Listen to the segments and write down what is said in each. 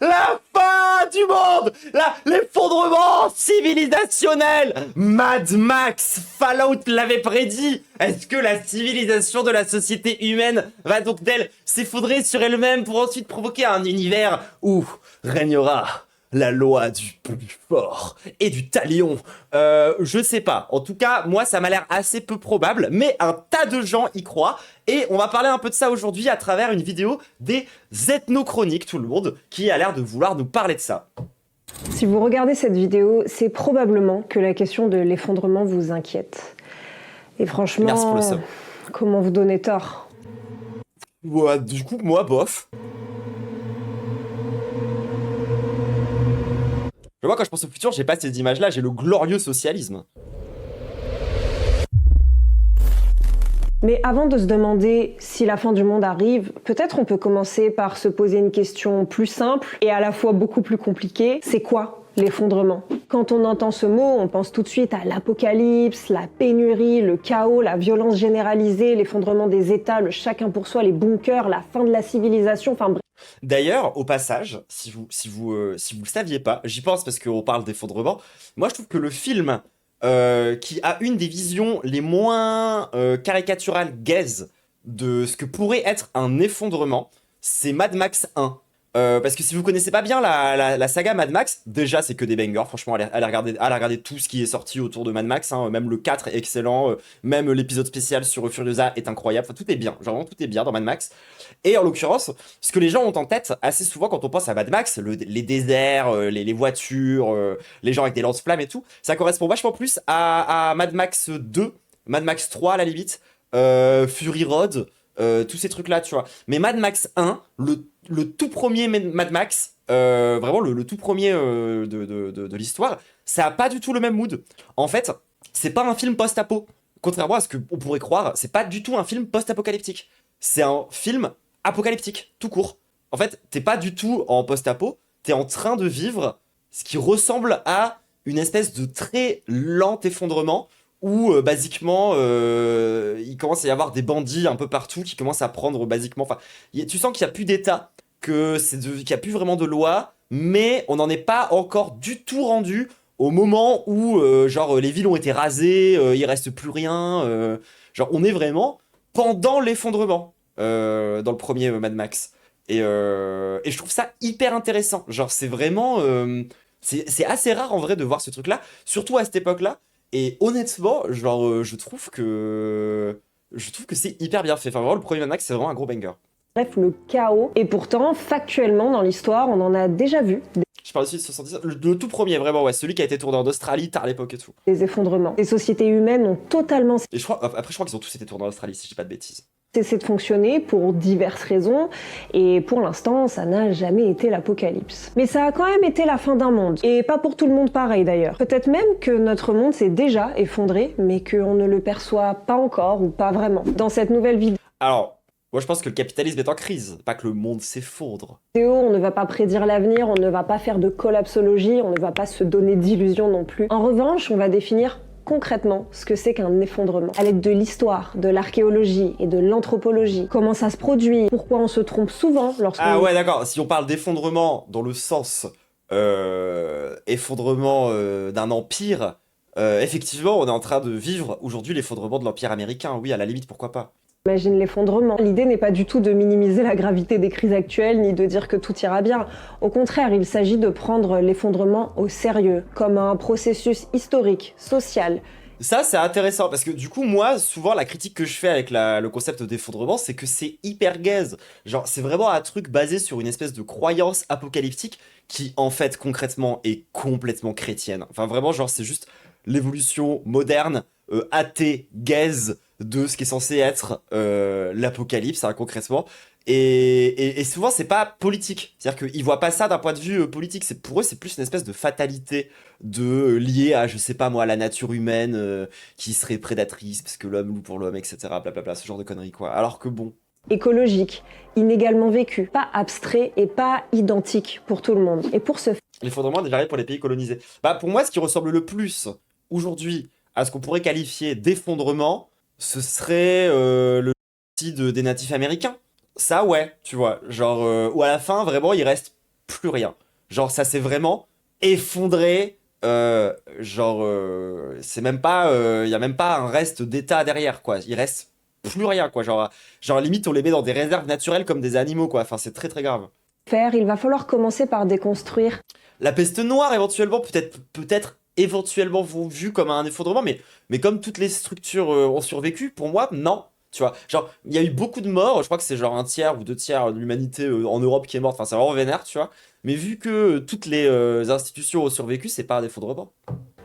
La fin du monde! L'effondrement civilisationnel! Mad Max, Fallout l'avait prédit! Est-ce que la civilisation de la société humaine va donc d'elle s'effondrer sur elle-même pour ensuite provoquer un univers où régnera la loi du plus fort et du talion? Je sais pas. En tout cas, moi, ça m'a l'air assez peu probable, mais un tas de gens y croient. Et on va parler un peu de ça aujourd'hui à travers une vidéo des ethnochroniques, tout le monde, qui a l'air de vouloir nous parler de ça. Si vous regardez cette vidéo, c'est probablement que la question de l'effondrement vous inquiète. Et franchement, Merci pour le sub. comment vous donner tort? Ouais, du coup, moi, bof. Je vois, quand je pense au futur, j'ai pas ces images-là, j'ai le glorieux socialisme. Mais avant de se demander si la fin du monde arrive, peut-être on peut commencer par se poser une question plus simple et à la fois beaucoup plus compliquée. C'est quoi l'effondrement? Quand on entend ce mot, on pense tout de suite à l'apocalypse, la pénurie, le chaos, la violence généralisée, l'effondrement des États, le chacun pour soi, les bunkers, la fin de la civilisation, enfin bref. D'ailleurs, au passage, si vous le saviez pas, j'y pense parce qu'on parle d'effondrement, moi je trouve que le film qui a une des visions les moins caricaturales gaze de ce que pourrait être un effondrement, c'est Mad Max 1. Parce que si vous connaissez pas bien la saga Mad Max, déjà c'est que des bangers, franchement allez regarder tout ce qui est sorti autour de Mad Max, hein, même le 4 est excellent, même l'épisode spécial sur Furiosa est incroyable, enfin tout est bien, genre vraiment tout est bien dans Mad Max. Et en l'occurrence, ce que les gens ont en tête assez souvent quand on pense à Mad Max, les déserts, les voitures, les gens avec des lance-flammes et tout, ça correspond vachement plus à Mad Max 2, Mad Max 3 à la limite, Fury Road, tous ces trucs là tu vois. Mais Mad Max 1, le tout premier Mad Max, vraiment le tout premier de l'histoire, ça a pas du tout le même mood. En fait, c'est pas un film post-apo. Contrairement à ce qu'on pourrait croire, c'est pas du tout un film post-apocalyptique. C'est un film apocalyptique, tout court. En fait, t'es pas du tout en post-apo, t'es en train de vivre ce qui ressemble à une espèce de très lent effondrement où basiquement il commence à y avoir des bandits un peu partout qui commencent à prendre basiquement. Enfin, tu sens qu'il n'y a plus d'État, qu'il n'y a plus vraiment de loi, mais on n'en est pas encore du tout rendu au moment où genre les villes ont été rasées, il reste plus rien. Genre on est vraiment pendant l'effondrement dans le premier Mad Max. Et je trouve ça hyper intéressant. Genre c'est vraiment c'est assez rare en vrai de voir ce truc-là, surtout à cette époque-là. Et honnêtement, genre, je trouve que c'est hyper bien fait. Enfin, vraiment, le premier Mad Max, c'est vraiment un gros banger. Bref, le chaos. Et pourtant, factuellement, dans l'histoire, on en a déjà vu Je parle aussi de 77, le tout premier, vraiment, ouais, celui qui a été tourné en Australie tard à l'époque et tout. des effondrements. Les sociétés humaines ont totalement Et après, je crois qu'ils ont tous été tournés en Australie, si je dis pas de bêtises. cessé de fonctionner pour diverses raisons, et pour l'instant, ça n'a jamais été l'apocalypse. Mais ça a quand même été la fin d'un monde, et pas pour tout le monde pareil d'ailleurs. Peut-être même que notre monde s'est déjà effondré, mais qu'on ne le perçoit pas encore, ou pas vraiment. Dans cette nouvelle vidéo, Alors, moi je pense que le capitalisme est en crise, pas que le monde s'effondre. on ne va pas prédire l'avenir, on ne va pas faire de collapsologie, on ne va pas se donner d'illusions non plus. En revanche, on va définir concrètement ce que c'est qu'un effondrement. À l'aide de l'histoire, de l'archéologie et de l'anthropologie. Comment ça se produit, pourquoi on se trompe souvent lorsqu'on... Ah ouais, d'accord, si on parle d'effondrement dans le sens effondrement d'un empire, effectivement, on est en train de vivre aujourd'hui l'effondrement de l'empire américain. Oui, à la limite, pourquoi pas. Imagine l'effondrement. L'idée n'est pas du tout de minimiser la gravité des crises actuelles, ni de dire que tout ira bien. Au contraire, il s'agit de prendre l'effondrement au sérieux, comme un processus historique, social. Ça, c'est intéressant, parce que du coup, moi, souvent, la critique que je fais avec le concept d'effondrement, c'est que c'est hyper gaze. Genre, c'est vraiment un truc basé sur une espèce de croyance apocalyptique qui, en fait, concrètement, est complètement chrétienne. Enfin, vraiment, genre, c'est juste l'évolution moderne, athée, gaze, de ce qui est censé être l'apocalypse, hein, concrètement. Et souvent, c'est pas politique. C'est-à-dire qu'ils voient pas ça d'un point de vue politique. Pour eux, c'est plus une espèce de fatalité liée à, je sais pas moi, la nature humaine qui serait prédatrice parce que l'homme loue pour l'homme, etc. Blablabla, ce genre de conneries, quoi. Alors que bon. Écologique, inégalement vécu, pas abstrait et pas identique pour tout le monde. Et pour ce L'effondrement des variés pour les pays colonisés. Bah, pour moi, ce qui ressemble le plus aujourd'hui à ce qu'on pourrait qualifier d'effondrement, ce serait le génocide des natifs américains. Ça, ouais, tu vois. Genre, où à la fin, vraiment, il reste plus rien. Genre, ça s'est vraiment effondré. C'est même pas, il y a même pas un reste d'état derrière, quoi. Il reste plus rien, quoi. Genre, limite, on les met dans des réserves naturelles comme des animaux, quoi. Enfin, c'est très très grave. Il va falloir commencer par déconstruire. La peste noire, éventuellement, peut-être éventuellement vu comme un effondrement, mais comme toutes les structures ont survécu, pour moi, non. Tu vois, genre, il y a eu beaucoup de morts, je crois que c'est genre un tiers ou deux tiers de l'humanité en Europe qui est morte, enfin, c'est vraiment vénère, tu vois. Mais vu que toutes les institutions ont survécu, c'est pas un effondrement.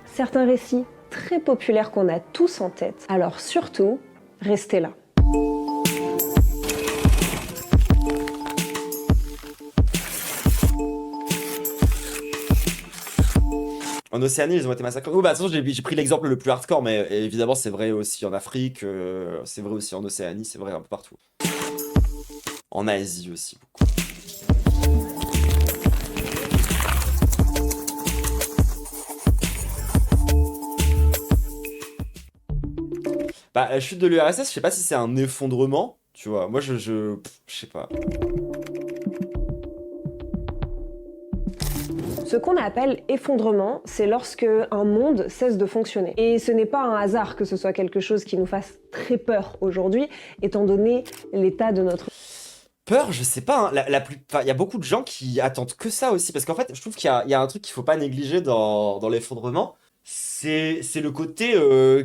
Certains récits très populaires qu'on a tous en tête. Alors surtout, restez là. En Océanie, ils ont été massacrés. Oh, bah, de toute façon, j'ai pris l'exemple le plus hardcore, mais évidemment, c'est vrai aussi en Afrique, c'est vrai aussi en Océanie, c'est vrai un peu partout. En Asie aussi, beaucoup. Bah, la chute de l'URSS, je sais pas si c'est un effondrement, tu vois. Moi, je sais pas. Ce qu'on appelle effondrement, c'est lorsque un monde cesse de fonctionner. Et ce n'est pas un hasard que ce soit quelque chose qui nous fasse très peur aujourd'hui, étant donné l'état de notre... Peur, je sais pas, hein. Enfin, il y a beaucoup de gens qui attendent que ça aussi, parce qu'en fait, je trouve qu'il y a un truc qu'il faut pas négliger dans l'effondrement, c'est le côté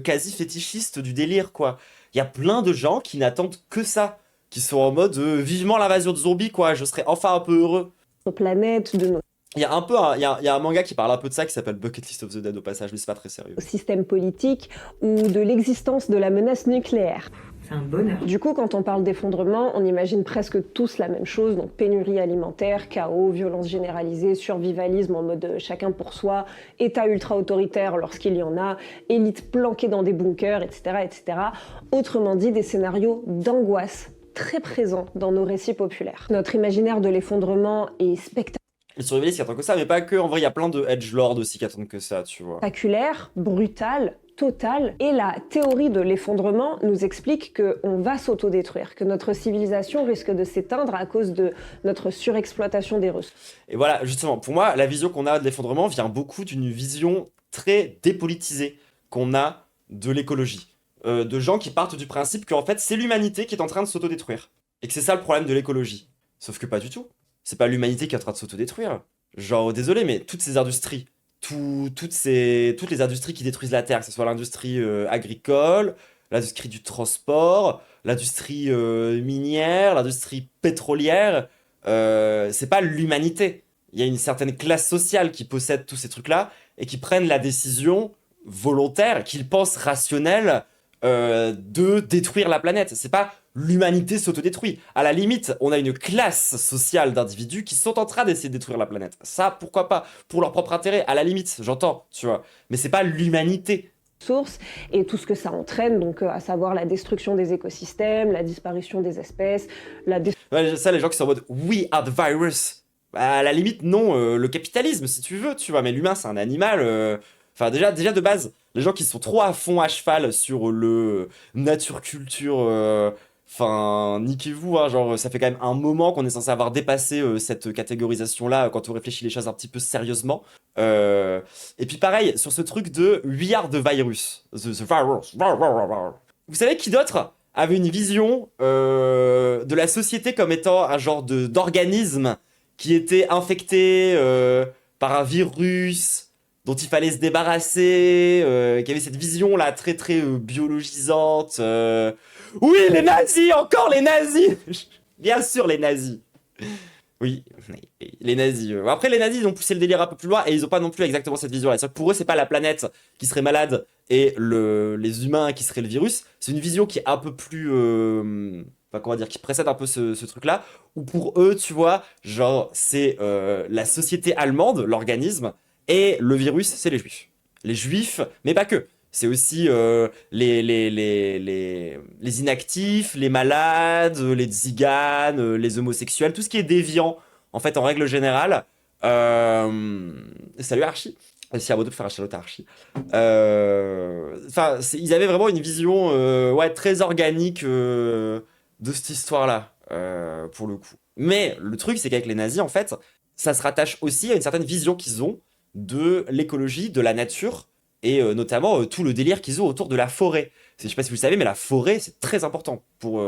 quasi fétichiste du délire, quoi. Il y a plein de gens qui n'attendent que ça, qui sont en mode vivement l'invasion de zombies, quoi, je serais enfin un peu heureux. planète, de nos Il y a un manga qui parle un peu de ça, qui s'appelle Bucket List of the Dead au passage, mais c'est pas très sérieux. système politique ou de l'existence de la menace nucléaire. C'est un bonheur. Du coup, quand on parle d'effondrement, on imagine presque tous la même chose, donc pénurie alimentaire, chaos, violence généralisée, survivalisme en mode chacun pour soi, état ultra-autoritaire lorsqu'il y en a, élite planquée dans des bunkers, etc., etc. Autrement dit, des scénarios d'angoisse très présents dans nos récits populaires. Notre imaginaire de l'effondrement est Les survivalistes qui attendent que ça, mais pas que, en vrai, il y a plein de edgelords aussi qui attendent que ça, tu vois. spectaculaire, brutal, total. Et la théorie de l'effondrement nous explique qu'on va s'autodétruire, que notre civilisation risque de s'éteindre à cause de notre surexploitation des ressources. Et voilà, justement, pour moi, la vision qu'on a de l'effondrement vient beaucoup d'une vision très dépolitisée qu'on a de l'écologie. De gens qui partent du principe qu'en fait, c'est l'humanité qui est en train de s'autodétruire. Et que c'est ça le problème de l'écologie. Sauf que pas du tout. C'est pas l'humanité qui est en train de s'autodétruire. Genre, désolé, mais toutes ces industries, toutes les industries qui détruisent la Terre, que ce soit l'industrie agricole, l'industrie du transport, l'industrie minière, l'industrie pétrolière, c'est pas l'humanité. Il y a une certaine classe sociale qui possède tous ces trucs-là et qui prennent la décision volontaire, qu'ils pensent rationnelle, de détruire la planète. C'est pas l'humanité s'autodétruit. À la limite, on a une classe sociale d'individus qui sont en train d'essayer de détruire la planète. Ça, pourquoi pas? Pour leur propre intérêt, à la limite, j'entends, tu vois. Mais c'est pas l'humanité. Et tout ce que ça entraîne, donc à savoir la destruction des écosystèmes, la disparition des espèces, Ouais, ça, les gens qui sont en mode We are the virus. Bah, à la limite, non, le capitalisme, si tu veux, tu vois. Mais l'humain, c'est un animal. Enfin, déjà de base, les gens qui sont trop à fond à cheval sur le nature culture. Enfin, niquez-vous, hein, genre, ça fait quand même un moment qu'on est censé avoir dépassé cette catégorisation-là quand on réfléchit les choses un petit peu sérieusement. Et puis pareil, sur ce truc de We are the virus. The virus. Vous savez qui d'autre avait une vision de la société comme étant un genre d'organisme qui était infecté par un virus dont il fallait se débarrasser, qui avait cette vision-là très très biologisante. Oui, les nazis, encore les nazis. Bien sûr, les nazis. Oui, les nazis. Après, les nazis, ils ont poussé le délire un peu plus loin et ils ont pas non plus exactement cette vision-là. C'est-à-dire que pour eux, c'est pas la planète qui serait malade et les humains qui seraient le virus. C'est une vision qui est un peu plus... enfin, comment dire, qui précède un peu ce truc-là. Où pour eux, tu vois, genre, c'est la société allemande, l'organisme, et le virus, c'est les juifs. Les juifs, mais pas que. C'est aussi les inactifs, les malades, les tziganes, les homosexuels, tout ce qui est déviant, en fait, en règle générale. Salut Archie. C'est à moi de faire un shout-out à Archie. Enfin, ils avaient vraiment une vision ouais, très organique de cette histoire-là, pour le coup. Mais le truc, c'est qu'avec les nazis, en fait, ça se rattache aussi à une certaine vision qu'ils ont de l'écologie, de la nature, et notamment tout le délire qu'ils ont autour de la forêt. Je sais pas si vous le savez, mais la forêt, c'est très important pour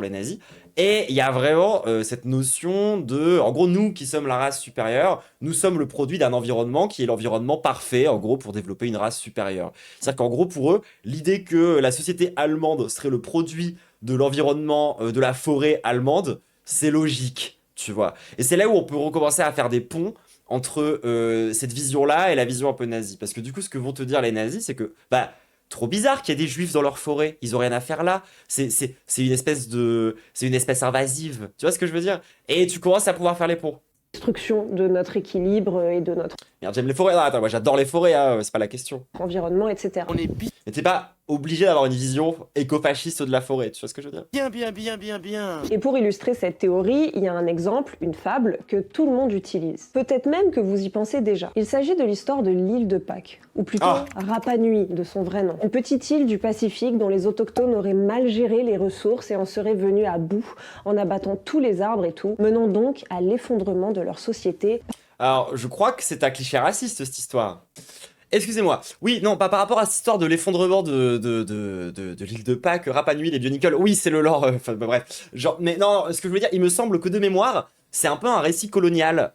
les nazis. Et il y a vraiment cette notion de... En gros, nous qui sommes la race supérieure, nous sommes le produit d'un environnement qui est l'environnement parfait, en gros, pour développer une race supérieure. C'est-à-dire qu'en gros, pour eux, l'idée que la société allemande serait le produit de l'environnement de la forêt allemande, c'est logique, tu vois. Et c'est là où on peut recommencer à faire des ponts entre cette vision-là et la vision un peu nazie. Parce que du coup, ce que vont te dire les nazis, c'est que, bah, trop bizarre qu'il y ait des juifs dans leur forêt, ils ont rien à faire là. C'est une espèce de... C'est une espèce invasive, tu vois ce que je veux dire? Et tu commences à pouvoir faire les ponts. Destruction de notre équilibre et de notre Merde, j'aime les forêts. Non, attends, moi j'adore les forêts, hein, c'est pas la question. environnement, etc. Mais t'es pas obligé d'avoir une vision éco-fasciste de la forêt, tu vois ce que je veux dire? Bien. Et pour illustrer cette théorie, il y a un exemple, une fable, que tout le monde utilise. Peut-être même que vous y pensez déjà. Il s'agit de l'histoire de l'île de Pâques, ou plutôt Rapa Nui, de son vrai nom. Une petite île du Pacifique dont les autochtones auraient mal géré les ressources et en seraient venus à bout en abattant tous les arbres et tout, menant donc à l'effondrement de leur société. Alors, je crois que c'est un cliché raciste, cette histoire. Excusez-moi. Oui, non, pas par rapport à cette histoire de l'effondrement de l'île de Pâques, Rapa Nui, les Bionicles. Oui, c'est le lore. Enfin, bah, bref. Genre, mais non, ce que je veux dire, il me semble que de mémoire, c'est un peu un récit colonial,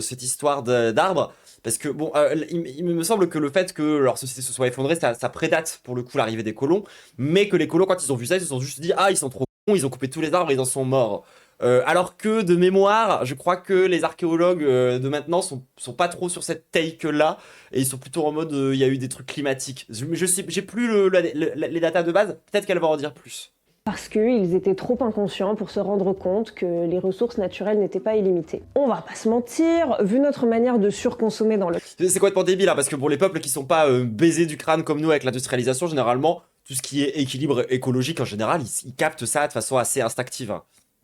cette histoire d'arbres. Parce que, bon, il me semble que le fait que leur société se soit effondrée, ça prédate pour le coup l'arrivée des colons. Mais que les colons, quand ils ont vu ça, ils se sont juste dit, ah, ils sont trop cons, ils ont coupé tous les arbres et ils en sont morts. Alors que de mémoire, je crois que les archéologues de maintenant sont pas trop sur cette take-là et ils sont plutôt en mode il y a eu des trucs climatiques. Je sais, j'ai plus les datas de base, peut-être qu'elle va en dire plus. Parce qu'ils étaient trop inconscients pour se rendre compte que les ressources naturelles n'étaient pas illimitées. On va pas se mentir, vu notre manière de surconsommer dans le... C'est complètement débile, hein, parce que pour les peuples qui sont pas baisés du crâne comme nous avec l'industrialisation, généralement, tout ce qui est équilibre écologique en général, ils captent ça de façon assez instinctive.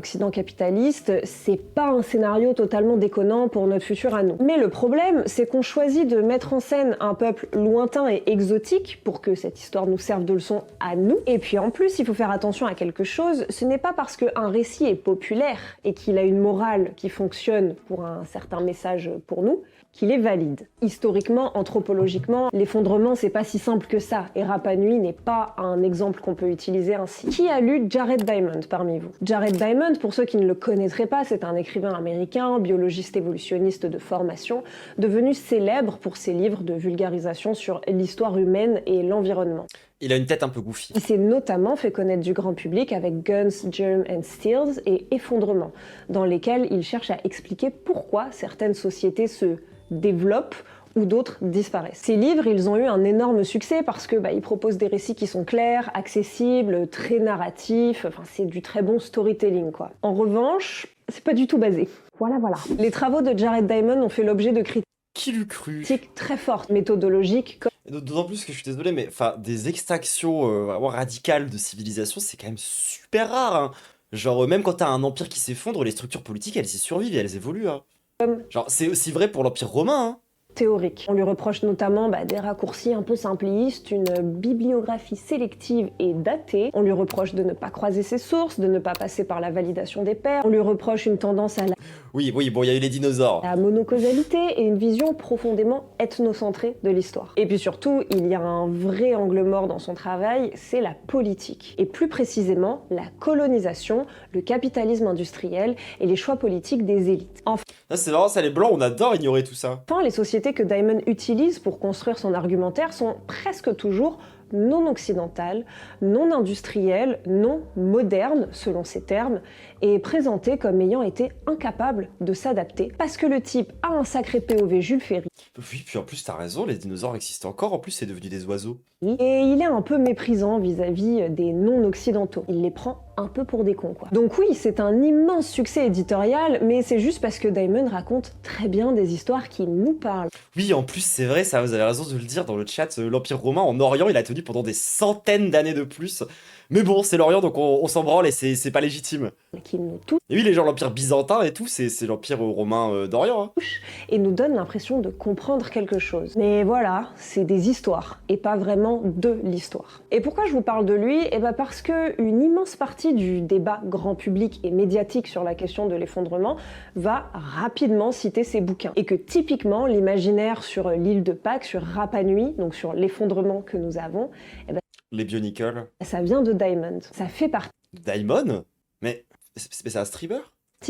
Occident capitaliste, c'est pas un scénario totalement déconnant pour notre futur à nous. Mais le problème, c'est qu'on choisit de mettre en scène un peuple lointain et exotique pour que cette histoire nous serve de leçon à nous. Et puis en plus, il faut faire attention à quelque chose, ce n'est pas parce qu'un récit est populaire et qu'il a une morale qui fonctionne pour un certain message pour nous, qu'il est valide. Historiquement, anthropologiquement, l'effondrement c'est pas si simple que ça, et Rapa Nui n'est pas un exemple qu'on peut utiliser ainsi. Qui a lu Jared Diamond parmi vous? Jared Diamond, pour ceux qui ne le connaîtraient pas, c'est un écrivain américain, biologiste évolutionniste de formation, devenu célèbre pour ses livres de vulgarisation sur l'histoire humaine et l'environnement. Il a une tête un peu goofy. Il s'est notamment fait connaître du grand public avec Guns, Germs and Steels et Effondrement, dans lesquels il cherche à expliquer pourquoi certaines sociétés se développent ou d'autres disparaissent. Ces livres, ils ont eu un énorme succès parce que ils proposent des récits qui sont clairs, accessibles, très narratifs, enfin c'est du très bon storytelling quoi. En revanche, c'est pas du tout basé. Voilà. Les travaux de Jared Diamond ont fait l'objet de critiques Qui l'eût cru? très fortes, méthodologiques, D'autant plus que je suis désolé, mais enfin, des extinctions vraiment radicales de civilisation, c'est quand même super rare, hein. Genre, même quand t'as un empire qui s'effondre, les structures politiques, elles y survivent et elles évoluent, hein. Genre, c'est aussi vrai pour l'Empire romain, hein. théoriques. On lui reproche notamment des raccourcis un peu simplistes, une bibliographie sélective et datée. On lui reproche de ne pas croiser ses sources, de ne pas passer par la validation des pairs. On lui reproche une tendance à la Oui, bon, il y a eu les dinosaures. monocausalité et une vision profondément ethnocentrée de l'histoire. Et puis surtout, il y a un vrai angle mort dans son travail, c'est la politique. Et plus précisément, la colonisation, le capitalisme industriel et les choix politiques des élites. Là, c'est marrant, ça, les blancs, on adore ignorer tout ça. Enfin, les sociétés que Diamond utilise pour construire son argumentaire sont presque toujours non occidentales, non industrielles, non modernes, selon ses termes, et présentées comme ayant été incapables de s'adapter, parce que le type a un sacré POV Jules Ferry. Oui, puis en plus, t'as raison, les dinosaures existent encore, en plus, c'est devenu des oiseaux. Et il est un peu méprisant vis-à-vis des non-occidentaux. Il les prend un peu pour des cons, quoi. Donc oui, c'est un immense succès éditorial, mais c'est juste parce que Diamond raconte très bien des histoires qui nous parlent. Oui, en plus, c'est vrai, ça, vous avez raison de le dire dans le chat, l'Empire romain en Orient, il a tenu pendant des centaines d'années de plus. Mais bon, c'est l'Orient, donc on s'en branle et c'est pas légitime. qui nous touchent Et oui, les gens, l'Empire byzantin et tout, c'est l'Empire romain d'Orient. Hein. et nous donnent l'impression de comprendre quelque chose. Mais voilà, c'est des histoires, et pas vraiment de l'histoire. Et pourquoi je vous parle de lui? Eh ben parce que une immense partie du débat grand public et médiatique sur la question de l'effondrement va rapidement citer ses bouquins. Et que typiquement, l'imaginaire sur l'île de Pâques, sur Rapa Nui, donc sur l'effondrement que nous avons, eh ben, Les Bionicles. ça vient de Diamond. Ça fait partie Daimon? Mais c'est un streamer?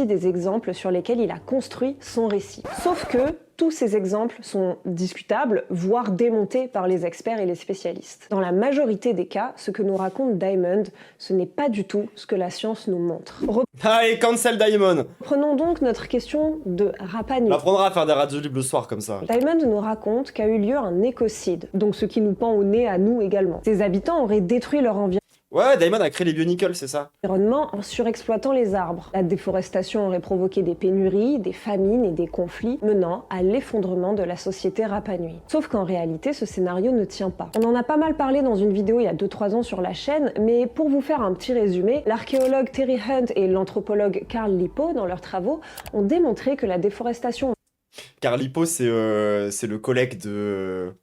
des exemples sur lesquels il a construit son récit. Sauf que tous ces exemples sont discutables, voire démontés par les experts et les spécialistes. Dans la majorité des cas, ce que nous raconte Diamond, ce n'est pas du tout ce que la science nous montre. Allez, cancel Daimon! Reprenons donc notre question de Rapa Nui. On apprendra à faire des radios libres le soir comme ça. Diamond nous raconte qu'a eu lieu un écocide, donc ce qui nous pend au nez à nous également. Ses habitants auraient détruit leur Ouais, Daimon a créé les Bionicles, c'est ça. environnement en surexploitant les arbres. La déforestation aurait provoqué des pénuries, des famines et des conflits, menant à l'effondrement de la société Rapa Nui. Sauf qu'en réalité, ce scénario ne tient pas. On en a pas mal parlé dans une vidéo il y a 2-3 ans sur la chaîne, mais pour vous faire un petit résumé, l'archéologue Terry Hunt et l'anthropologue Carl Lippo, dans leurs travaux, ont démontré que la déforestation Car Lippo, c'est le collègue de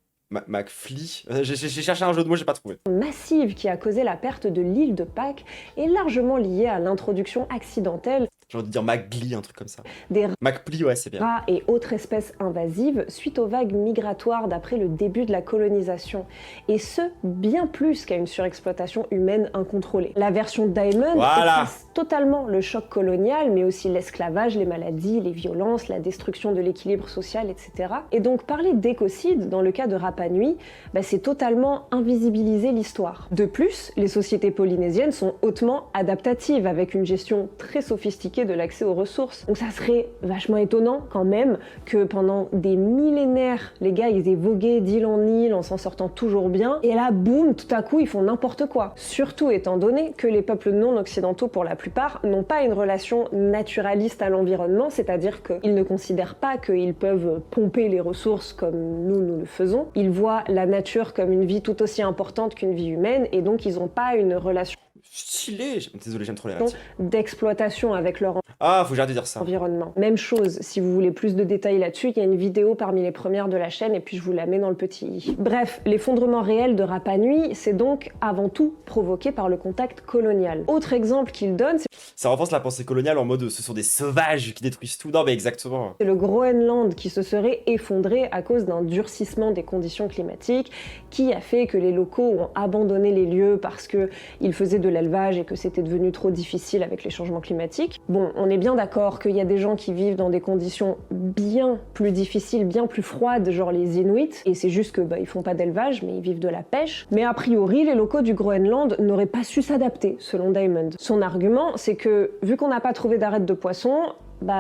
McFly. J'ai cherché un jeu de mots, j'ai pas trouvé. massive qui a causé la perte de l'île de Pâques est largement liée à l'introduction accidentelle J'ai envie de dire McGlee, un truc comme ça. des McPlee, ouais, c'est bien. rats et autres espèces invasives suite aux vagues migratoires d'après le début de la colonisation. Et ce, bien plus qu'à une surexploitation humaine incontrôlée. La version Diamond Voilà. efface totalement le choc colonial, mais aussi l'esclavage, les maladies, les violences, la destruction de l'équilibre social, etc. Et donc parler d'écocide, dans le cas de Rapa Nui, c'est totalement invisibiliser l'histoire. De plus, les sociétés polynésiennes sont hautement adaptatives, avec une gestion très sophistiquée de l'accès aux ressources. Donc ça serait vachement étonnant quand même que pendant des millénaires, les gars ils aient vogué d'île en île en s'en sortant toujours bien, et là boum, tout à coup ils font n'importe quoi. Surtout étant donné que les peuples non occidentaux pour la plupart n'ont pas une relation naturaliste à l'environnement, c'est-à-dire qu'ils ne considèrent pas qu'ils peuvent pomper les ressources comme nous le faisons. Ils voient la nature comme une vie tout aussi importante qu'une vie humaine, et donc ils n'ont pas une relation Stylé. Désolé, j'aime trop les rats. d'exploitation avec leur Ah, faut que j'arrête de dire ça. environnement. Même chose, si vous voulez plus de détails là-dessus, il y a une vidéo parmi les premières de la chaîne et puis je vous la mets dans le petit i. Bref, l'effondrement réel de Rapa Nui, c'est donc avant tout provoqué par le contact colonial. Autre exemple qu'il donne, Ça renforce la pensée coloniale en mode ce sont des sauvages qui détruisent tout. Non, mais exactement. c'est le Groenland qui se serait effondré à cause d'un durcissement des conditions climatiques qui a fait que les locaux ont abandonné les lieux parce qu'ils faisaient de l'élevage et que c'était devenu trop difficile avec les changements climatiques. Bon, on est bien d'accord qu'il y a des gens qui vivent dans des conditions bien plus difficiles, bien plus froides, genre les Inuits, et c'est juste que ils font pas d'élevage, mais ils vivent de la pêche. Mais a priori, les locaux du Groenland n'auraient pas su s'adapter, selon Diamond. Son argument, c'est que vu qu'on n'a pas trouvé d'arête de poisson,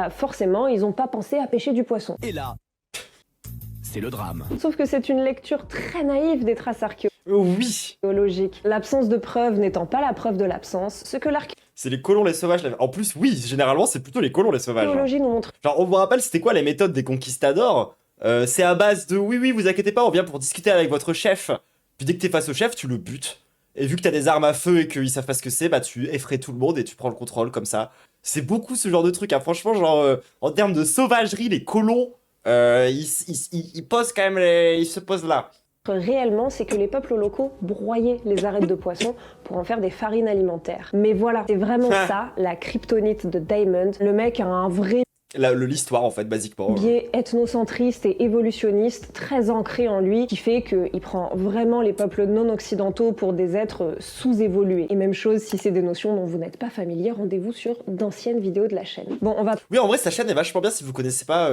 forcément, ils ont pas pensé à pêcher du poisson. Et là, c'est le drame. Sauf que c'est une lecture très naïve des traces Oui. archéologiques. L'absence de preuves n'étant pas la preuve de l'absence, ce que C'est les colons, les sauvages. En plus, oui, généralement, c'est plutôt les colons, les sauvages. l'archéologie nous montre Genre, on vous rappelle, c'était quoi les méthodes des conquistadors? C'est à base de oui, vous inquiétez pas, on vient pour discuter avec votre chef. Puis dès que t'es face au chef, tu le butes. Et vu que t'as des armes à feu et qu'ils savent pas ce que c'est, tu effraies tout le monde et tu prends le contrôle comme ça. C'est beaucoup ce genre de truc, hein. Franchement, genre, en termes de sauvagerie, les colons, ils posent quand même ils se posent là. réellement, c'est que les peuples locaux broyaient les arêtes de poisson pour en faire des farines alimentaires. Mais voilà, c'est vraiment ça, la kryptonite de Diamond. Le mec a un vrai L'histoire, en fait, basiquement. biais ethnocentriste et évolutionniste très ancré en lui qui fait qu'il prend vraiment les peuples non occidentaux pour des êtres sous-évolués. Et même chose, si c'est des notions dont vous n'êtes pas familier, rendez-vous sur d'anciennes vidéos de la chaîne. Bon, on va Oui, en vrai, sa chaîne est vachement bien si vous connaissez pas.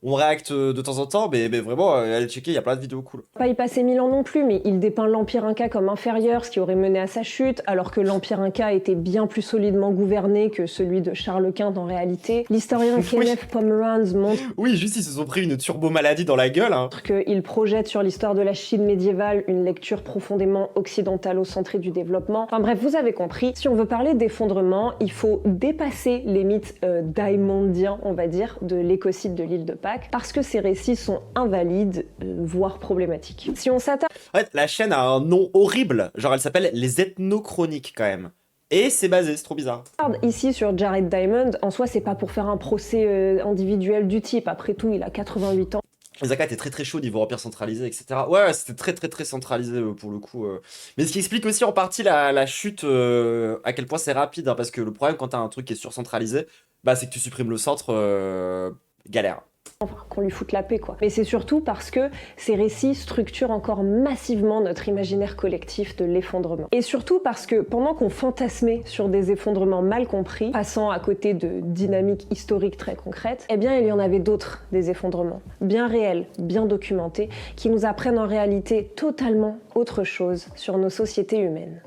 On réacte de temps en temps, mais vraiment, allez checker, il y a plein de vidéos cool. pas y passer 1000 ans non plus, mais il dépeint l'Empire Inca comme inférieur, ce qui aurait mené à sa chute, alors que l'Empire Inca était bien plus solidement gouverné que celui de Charles Quint en réalité. L'historien Kenneth Pomeranz montre Oui, juste ils se sont pris une turbo-maladie dans la gueule. Hein. qu'il projette sur l'histoire de la Chine médiévale une lecture profondément occidentalo-centrée du développement. Enfin bref, vous avez compris, si on veut parler d'effondrement, il faut dépasser les mythes diamondiens, on va dire, de l'écocide de l'île de Pâques, parce que ces récits sont invalides, voire problématiques. Si on s'attarde En fait, la chaîne a un nom horrible. Genre, elle s'appelle Les Ethnochroniques, quand même. Et c'est basé, c'est trop bizarre. Ici sur Jared Diamond, en soi, c'est pas pour faire un procès individuel du type. Après tout, il a 88 ans. Zaka était très chaud niveau empire centralisé, etc. Ouais, c'était très centralisé pour le coup. Mais ce qui explique aussi en partie la chute, à quel point c'est rapide, hein, parce que le problème quand t'as un truc qui est surcentralisé, bah c'est que tu supprimes le centre, galère. Enfin, qu'on lui foute la paix, quoi. Mais c'est surtout parce que ces récits structurent encore massivement notre imaginaire collectif de l'effondrement. Et surtout parce que pendant qu'on fantasmait sur des effondrements mal compris, passant à côté de dynamiques historiques très concrètes, eh bien il y en avait d'autres, des effondrements, bien réels, bien documentés, qui nous apprennent en réalité totalement autre chose sur nos sociétés humaines.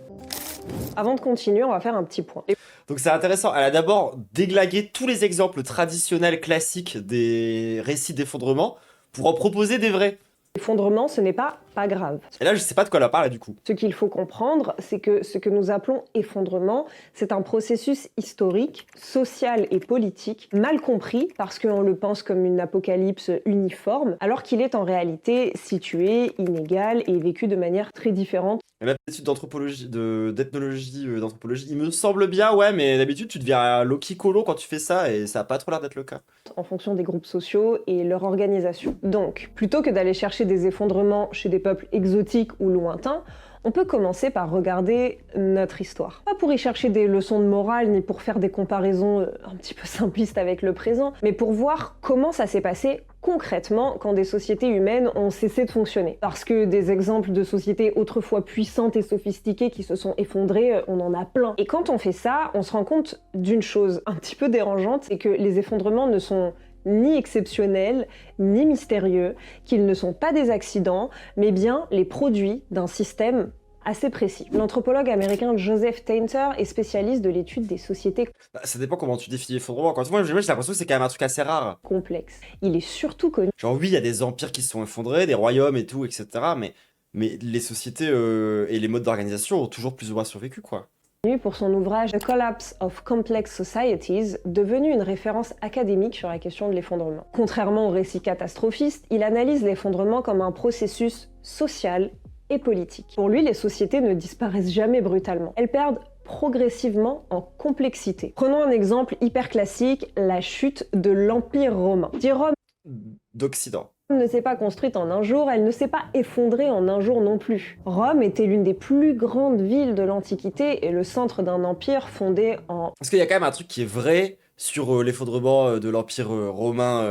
Avant de continuer, on va faire un petit point. Donc c'est intéressant, elle a d'abord déglagué tous les exemples traditionnels classiques des récits d'effondrement pour en proposer des vrais. L'effondrement, ce n'est pas grave. Et là, je sais pas de quoi elle parle du coup. Ce qu'il faut comprendre, c'est que ce que nous appelons effondrement, c'est un processus historique, social et politique, mal compris parce qu'on le pense comme une apocalypse uniforme, alors qu'il est en réalité situé, inégal et vécu de manière très différente. La étude d'anthropologie, d'ethnologie, d'anthropologie, il me semble bien, ouais, mais d'habitude tu deviens Loki Colo quand tu fais ça et ça a pas trop l'air d'être le cas. En fonction des groupes sociaux et leur organisation. Donc, plutôt que d'aller chercher des effondrements chez des peuples exotiques ou lointains, on peut commencer par regarder notre histoire. Pas pour y chercher des leçons de morale, ni pour faire des comparaisons un petit peu simplistes avec le présent, mais pour voir comment ça s'est passé concrètement quand des sociétés humaines ont cessé de fonctionner. Parce que des exemples de sociétés autrefois puissantes et sophistiquées qui se sont effondrées, on en a plein. Et quand on fait ça, on se rend compte d'une chose un petit peu dérangeante, c'est que les effondrements ne sont ni exceptionnels, ni mystérieux, qu'ils ne sont pas des accidents, mais bien les produits d'un système assez précis. L'anthropologue américain Joseph Tainter est spécialiste de l'étude des sociétés Bah, ça dépend comment tu définis effondrement. Quand moi j'ai l'impression que c'est quand même un truc assez rare. complexes. Il est surtout connu Genre oui, il y a des empires qui se sont effondrés, des royaumes et tout, etc. Mais les sociétés et les modes d'organisation ont toujours plus ou moins survécu, quoi. pour son ouvrage The Collapse of Complex Societies, devenu une référence académique sur la question de l'effondrement. Contrairement au récit catastrophiste, il analyse l'effondrement comme un processus social et politique. Pour lui, les sociétés ne disparaissent jamais brutalement. Elles perdent progressivement en complexité. Prenons un exemple hyper classique, la chute de l'Empire romain. Rome D'Occident. ne s'est pas construite en un jour, elle ne s'est pas effondrée en un jour non plus. Rome était l'une des plus grandes villes de l'Antiquité et le centre d'un empire fondé en... Parce qu'il y a quand même un truc qui est vrai sur l'effondrement de l'Empire romain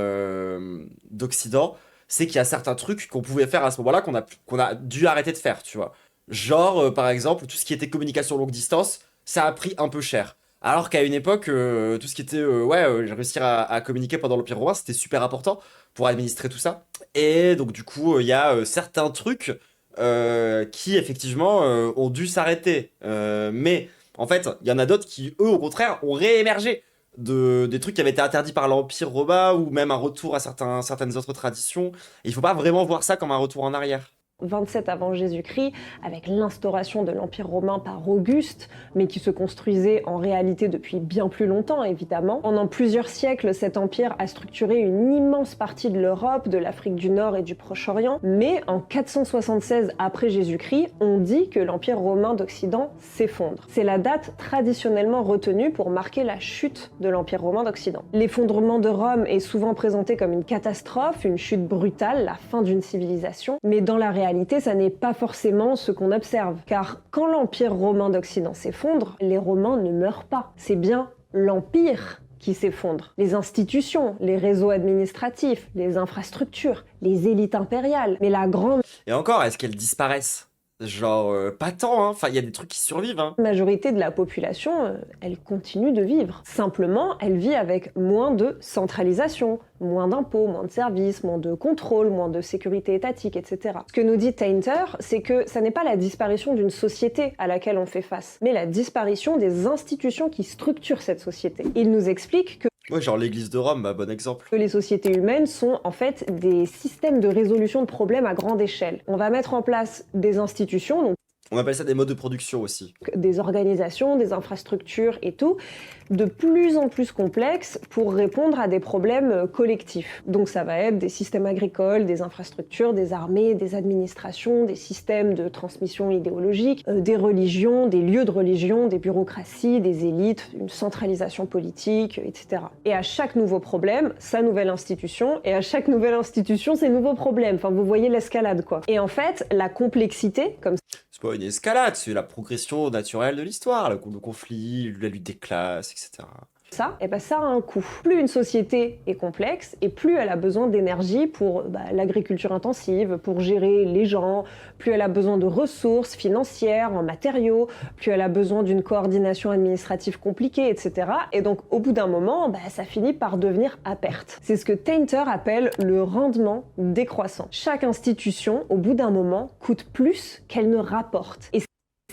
d'Occident, c'est qu'il y a certains trucs qu'on pouvait faire à ce moment-là qu'on a dû arrêter de faire, tu vois. Genre, par exemple, tout ce qui était communication longue distance, ça a pris un peu cher. Alors qu'à une époque, tout ce qui était réussir à communiquer pendant l'Empire romain, c'était super important pour administrer tout ça. Et donc du coup, il y a certains trucs qui effectivement ont dû s'arrêter. Mais en fait, il y en a d'autres qui, eux, au contraire, ont réémergé des trucs qui avaient été interdits par l'Empire romain ou même un retour à certaines autres traditions. Et il faut pas vraiment voir ça comme un retour en arrière. 27 avant Jésus-Christ, avec l'instauration de l'Empire romain par Auguste, mais qui se construisait en réalité depuis bien plus longtemps, évidemment. Pendant plusieurs siècles, cet empire a structuré une immense partie de l'Europe, de l'Afrique du Nord et du Proche-Orient, mais en 476 après Jésus-Christ, on dit que l'Empire romain d'Occident s'effondre. C'est la date traditionnellement retenue pour marquer la chute de l'Empire romain d'Occident. L'effondrement de Rome est souvent présenté comme une catastrophe, une chute brutale, la fin d'une civilisation, mais dans la réalité, ça n'est pas forcément ce qu'on observe. Car quand l'Empire romain d'Occident s'effondre, les Romains ne meurent pas. C'est bien l'Empire qui s'effondre. Les institutions, les réseaux administratifs, les infrastructures, les élites impériales. Mais la grande Et encore, est-ce qu'elles disparaissent? Genre, pas tant, hein. Enfin, il y a des trucs qui survivent, hein. majorité de la population, elle continue de vivre. Simplement, elle vit avec moins de centralisation, moins d'impôts, moins de services, moins de contrôle, moins de sécurité étatique, etc. Ce que nous dit Tainter, c'est que ça n'est pas la disparition d'une société à laquelle on fait face, mais la disparition des institutions qui structurent cette société. Il nous explique que Ouais, genre l'église de Rome, bah, bon exemple. les sociétés humaines sont en fait des systèmes de résolution de problèmes à grande échelle. On va mettre en place des institutions, donc On appelle ça des modes de production aussi. Des organisations, des infrastructures et tout, de plus en plus complexes pour répondre à des problèmes collectifs. Donc ça va être des systèmes agricoles, des infrastructures, des armées, des administrations, des systèmes de transmission idéologique, des religions, des lieux de religion, des bureaucraties, des élites, une centralisation politique, etc. Et à chaque nouveau problème, sa nouvelle institution, et à chaque nouvelle institution, ses nouveaux problèmes. Enfin, vous voyez l'escalade, quoi. Et en fait, la complexité, comme C'est pas une escalade, c'est la progression naturelle de l'histoire, le conflit, la lutte des classes, etc. ça, et ben ça a un coût. Plus une société est complexe, et plus elle a besoin d'énergie pour l'agriculture intensive, pour gérer les gens, plus elle a besoin de ressources financières, en matériaux, plus elle a besoin d'une coordination administrative compliquée, etc. Et donc, au bout d'un moment, ça finit par devenir à perte. C'est ce que Tainter appelle le rendement décroissant. Chaque institution, au bout d'un moment, coûte plus qu'elle ne rapporte. Et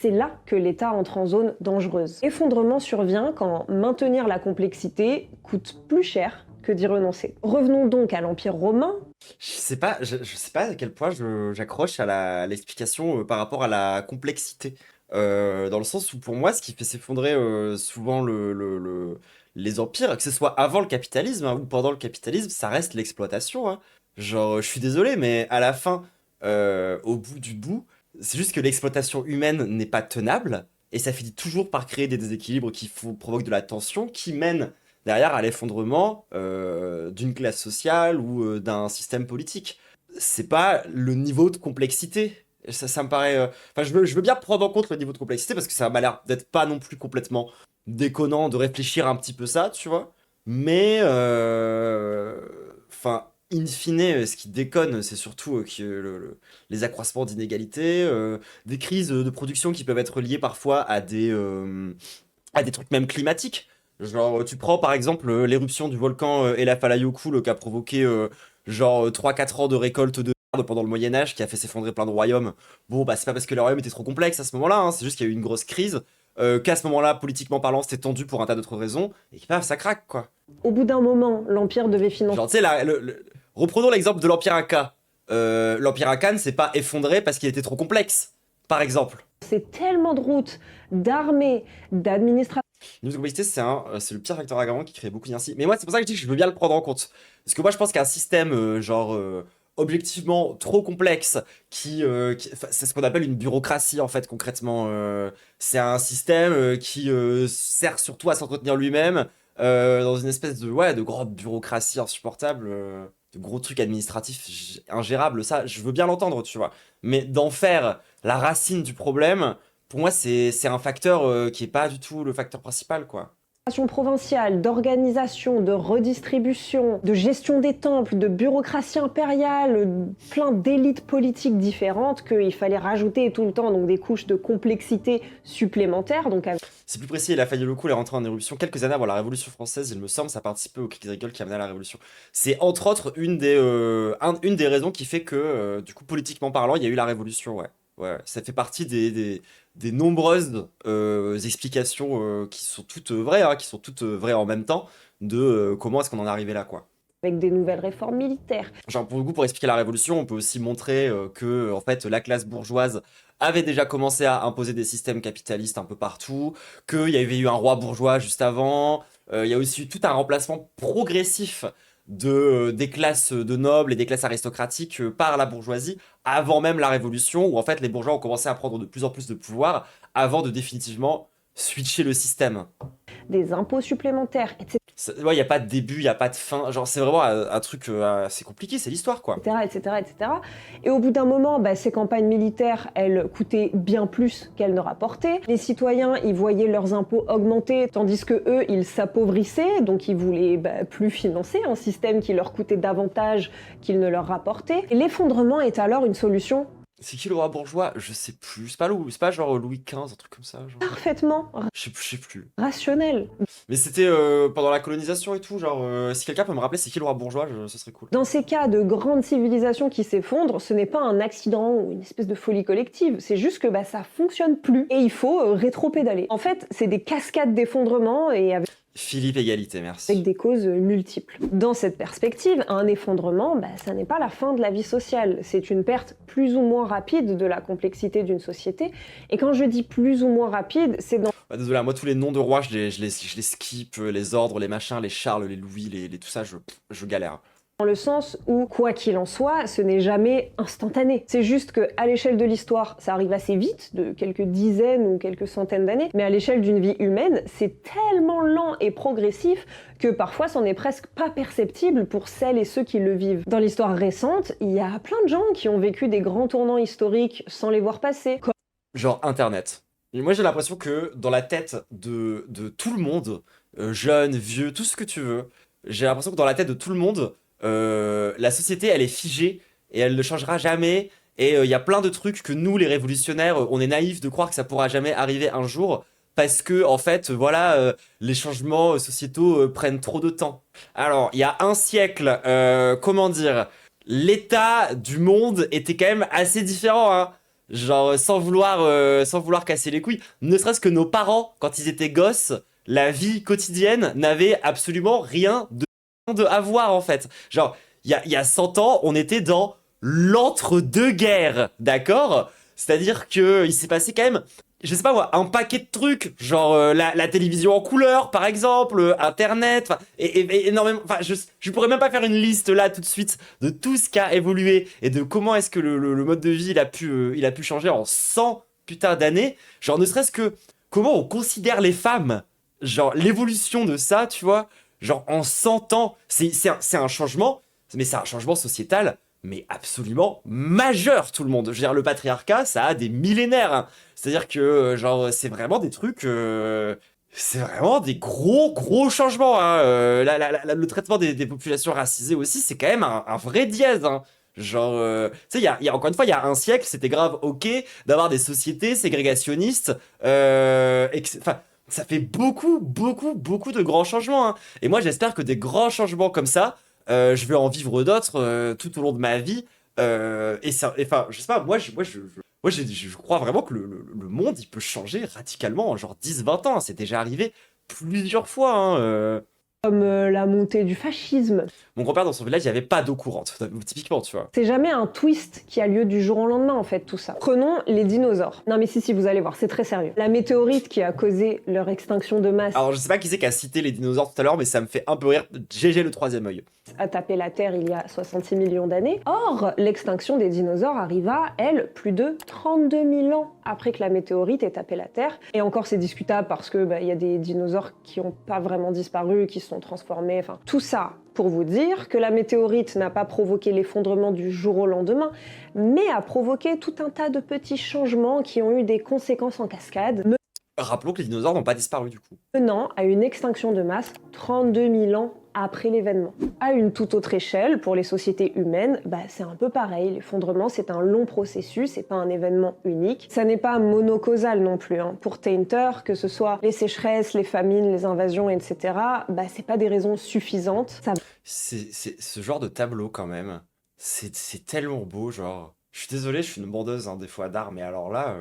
c'est là que l'État entre en zone dangereuse. L'effondrement survient quand maintenir la complexité coûte plus cher que d'y renoncer. Revenons donc à l'Empire romain. Je sais pas à quel point j'accroche à l'explication par rapport à la complexité. Dans le sens où, pour moi, ce qui fait s'effondrer souvent les empires, que ce soit avant le capitalisme ou pendant le capitalisme, ça reste l'exploitation. Hein. Genre, je suis désolé, mais à la fin, au bout du bout, c'est juste que l'exploitation humaine n'est pas tenable, et ça finit toujours par créer des déséquilibres qui provoquent de la tension, qui mènent derrière à l'effondrement d'une classe sociale ou d'un système politique. C'est pas le niveau de complexité. Ça me paraît... Enfin, je veux bien prendre en compte le niveau de complexité, parce que ça m'a l'air d'être pas non plus complètement déconnant de réfléchir un petit peu ça, tu vois. Mais... Enfin... In fine, ce qui déconne, c'est surtout que les accroissements d'inégalités, des crises de production qui peuvent être liées parfois à des trucs même climatiques. Genre, tu prends par exemple l'éruption du volcan Elafalayoku qui a provoqué genre 3-4 ans de récolte de merde pendant le Moyen-Âge, qui a fait s'effondrer plein de royaumes. Bon, bah c'est pas parce que les royaumes étaient trop complexes à ce moment-là, hein, c'est juste qu'il y a eu une grosse crise, qu'à ce moment-là, politiquement parlant, c'était tendu pour un tas d'autres raisons, et que paf, ça craque quoi. Au bout d'un moment, l'Empire devait financer... Genre, tu sais, reprenons l'exemple de l'Empire Inca. L'Empire Inca ne s'est pas effondré parce qu'il était trop complexe, par exemple. C'est tellement de routes, d'armées, d'administrations. Niveau de complexité, c'est le pire facteur aggravant qui crée beaucoup d'inertie. Mais moi, c'est pour ça que je dis que je veux bien le prendre en compte. Parce que moi, je pense qu'un système, objectivement trop complexe, c'est ce qu'on appelle une bureaucratie, en fait, concrètement. C'est un système qui sert surtout à s'entretenir lui-même, dans une espèce de grande bureaucratie insupportable, de gros trucs administratifs ingérables, ça, je veux bien l'entendre, tu vois. Mais d'en faire la racine du problème, pour moi, c'est un facteur qui est pas du tout le facteur principal, quoi. Provinciale, d'organisation, de redistribution, de gestion des temples, de bureaucratie impériale, plein d'élites politiques différentes qu'il fallait rajouter tout le temps, donc des couches de complexité supplémentaires. Donc c'est plus précis, Elafalayoku est rentré en éruption quelques années avant la Révolution française, il me semble, ça participait aux crises agricoles qui amenaient à la Révolution. C'est entre autres une des raisons qui fait que, du coup, politiquement parlant, il y a eu la Révolution, ouais. Ouais, ça fait partie des nombreuses explications qui sont toutes vraies, hein, qui sont toutes vraies en même temps, de comment est-ce qu'on en est arrivé là, quoi. Avec des nouvelles réformes militaires. Genre, pour expliquer la Révolution, on peut aussi montrer que, en fait, la classe bourgeoise avait déjà commencé à imposer des systèmes capitalistes un peu partout, qu'il y avait eu un roi bourgeois juste avant, il y a aussi eu tout un remplacement progressif des classes de nobles et des classes aristocratiques par la bourgeoisie, avant même la Révolution, où en fait les bourgeois ont commencé à prendre de plus en plus de pouvoir, avant de définitivement switcher le système. Des impôts supplémentaires, etc. Ouais, il n'y a pas de début, il n'y a pas de fin, genre c'est vraiment un truc assez compliqué, c'est l'histoire, quoi. Etc. Et au bout d'un moment, ces campagnes militaires, elles coûtaient bien plus qu'elles ne rapportaient. Les citoyens, ils voyaient leurs impôts augmenter, tandis que eux, ils s'appauvrissaient, donc ils voulaient plus financer un système qui leur coûtait davantage qu'il ne leur rapportait. Et l'effondrement est alors une solution. C'est qui le roi bourgeois? Je sais plus. C'est pas genre Louis XV, un truc comme ça. Genre. Parfaitement. Je sais plus. Rationnel. Mais c'était pendant la colonisation et tout. Genre, si quelqu'un peut me rappeler c'est qui le roi bourgeois, ce serait cool. Dans ces cas de grandes civilisations qui s'effondrent, ce n'est pas un accident ou une espèce de folie collective. C'est juste que ça fonctionne plus et il faut rétro-pédaler. En fait, c'est des cascades d'effondrement et avec... Philippe Égalité, avec merci. des causes multiples. Dans cette perspective, un effondrement, ça n'est pas la fin de la vie sociale, c'est une perte plus ou moins rapide de la complexité d'une société. Et quand je dis plus ou moins rapide, c'est dans Désolé, moi tous les noms de rois, je les skip, les ordres, les machins, les Charles, les Louis, tout ça, je galère. le sens où, quoi qu'il en soit, ce n'est jamais instantané. C'est juste qu'à l'échelle de l'histoire, ça arrive assez vite, de quelques dizaines ou quelques centaines d'années, mais à l'échelle d'une vie humaine, c'est tellement lent et progressif que parfois c'en est presque pas perceptible pour celles et ceux qui le vivent. Dans l'histoire récente, il y a plein de gens qui ont vécu des grands tournants historiques sans les voir passer, Genre Internet. Et moi j'ai l'impression que dans la tête de tout le monde, jeune, vieux, tout ce que tu veux, j'ai l'impression que dans la tête de tout le monde, la société elle est figée et elle ne changera jamais. Et il y a plein de trucs que nous les révolutionnaires, on est naïfs de croire que ça pourra jamais arriver un jour. Parce que, en fait, voilà, les changements sociétaux prennent trop de temps. Alors, il y a un siècle, comment dire, l'état du monde était quand même assez différent, hein. Genre, sans vouloir casser les couilles. Ne serait-ce que nos parents, quand ils étaient gosses, la vie quotidienne n'avait absolument rien de à voir, en fait. Genre, il y a 100 ans, on était dans l'entre-deux-guerres, d'accord? C'est-à-dire que il s'est passé quand même, je sais pas moi, un paquet de trucs, genre la télévision en couleur, par exemple, Internet, enfin, et énormément, enfin, je pourrais même pas faire une liste là tout de suite de tout ce qui a évolué et de comment est-ce que le mode de vie il a pu changer en 100 putain d'années. Genre, ne serait-ce que comment on considère les femmes, genre l'évolution de ça, tu vois, genre en 100 ans, c'est un changement, mais c'est un changement sociétal mais absolument majeur, tout le monde. Je veux dire, le patriarcat, ça a des millénaires, hein. C'est-à-dire que, genre, c'est vraiment des trucs... c'est vraiment des gros, gros changements, hein. Le traitement des populations racisées aussi, c'est quand même un vrai dièse, hein. Genre, tu sais, encore une fois, il y a un siècle, c'était grave ok d'avoir des sociétés ségrégationnistes, enfin, ça fait beaucoup, beaucoup, beaucoup de grands changements, hein. Et moi, j'espère que des grands changements comme ça, je vais en vivre d'autres tout au long de ma vie. Et ça, enfin, je sais pas, je crois vraiment que le monde, il peut changer radicalement en genre 10-20 ans. C'est déjà arrivé plusieurs fois, hein. comme la montée du fascisme. Mon grand-père, dans son village, il n'y avait pas d'eau courante, typiquement, tu vois. C'est jamais un twist qui a lieu du jour au lendemain, en fait, tout ça. Prenons les dinosaures. Non mais si, vous allez voir, c'est très sérieux. La météorite qui a causé leur extinction de masse Alors, je sais pas qui c'est qui a cité les dinosaures tout à l'heure, mais ça me fait un peu rire. GG le troisième œil. a tapé la Terre il y a 66 millions d'années. Or, l'extinction des dinosaures arriva, elle, plus de 32 000 ans après que la météorite ait tapé la Terre. Et encore, c'est discutable parce que y a des dinosaures qui n'ont pas vraiment disparu, qui se sont transformés, enfin, tout ça pour vous dire que la météorite n'a pas provoqué l'effondrement du jour au lendemain, mais a provoqué tout un tas de petits changements qui ont eu des conséquences en cascade, Rappelons que les dinosaures n'ont pas disparu, du coup. menant à une extinction de masse 32 000 ans après l'événement. À une toute autre échelle, pour les sociétés humaines, c'est un peu pareil. L'effondrement, c'est un long processus, c'est pas un événement unique. Ça n'est pas monocausal non plus, hein. Pour Tainter, que ce soit les sécheresses, les famines, les invasions, etc., c'est pas des raisons suffisantes. C'est ce genre de tableau, quand même. C'est tellement beau, genre. Je suis désolé, je suis une bandeuse, hein, des fois d'art, mais alors là,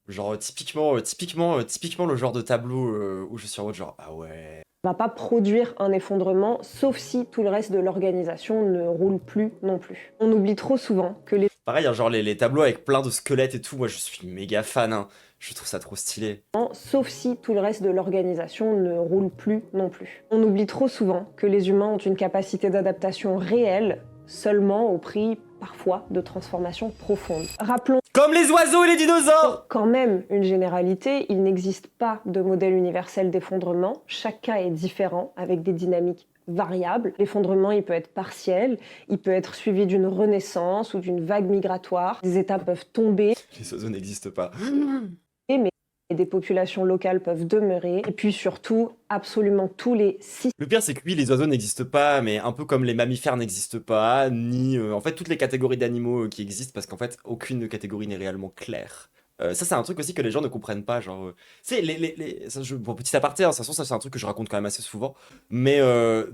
genre, typiquement, le genre de tableau où je suis en mode genre, ah ouais. Va pas produire un effondrement, sauf si tout le reste de l'organisation ne roule plus non plus. On oublie trop souvent que les Pareil, hein, genre les tableaux avec plein de squelettes et tout, moi je suis méga fan, hein. Je trouve ça trop stylé. sauf si tout le reste de l'organisation ne roule plus non plus. On oublie trop souvent que les humains ont une capacité d'adaptation réelle, seulement au prix, parfois, de transformations profondes. Rappelons Comme les oiseaux et les dinosaures! quand même une généralité, il n'existe pas de modèle universel d'effondrement. Chaque cas est différent, avec des dynamiques variables. L'effondrement, il peut être partiel, il peut être suivi d'une renaissance ou d'une vague migratoire. Des États peuvent tomber, Les oiseaux n'existent pas. mais des populations locales peuvent demeurer. Et puis surtout, absolument tous les Le pire, c'est que oui, les oiseaux n'existent pas, mais un peu comme les mammifères n'existent pas, ni en fait toutes les catégories d'animaux qui existent, parce qu'en fait aucune catégorie n'est réellement claire. Ça, c'est un truc aussi que les gens ne comprennent pas. Genre, tu sais, bon, petit aparté, hein, de toute façon, ça, c'est un truc que je raconte quand même assez souvent. Mais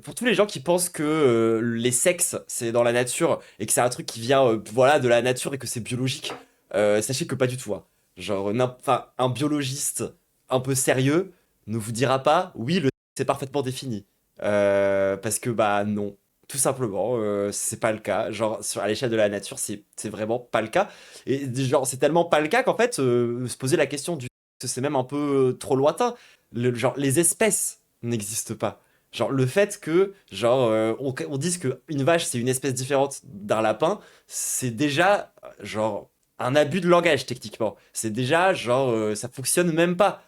pour tous les gens qui pensent que les sexes, c'est dans la nature et que c'est un truc qui vient voilà, de la nature et que c'est biologique, sachez que pas du tout, hein. Genre, enfin, un biologiste un peu sérieux ne vous dira pas, oui, le c'est parfaitement défini. Parce que, bah, non. Tout simplement, c'est pas le cas. Genre, à l'échelle de la nature, c'est vraiment pas le cas. Et genre, c'est tellement pas le cas qu'en fait, se poser la question du... C'est même un peu trop lointain. Genre, les espèces n'existent pas. Genre, le fait que, genre, on dise qu'une vache, c'est une espèce différente d'un lapin, c'est déjà, genre, un abus de langage, techniquement. C'est déjà, genre, ça fonctionne même pas.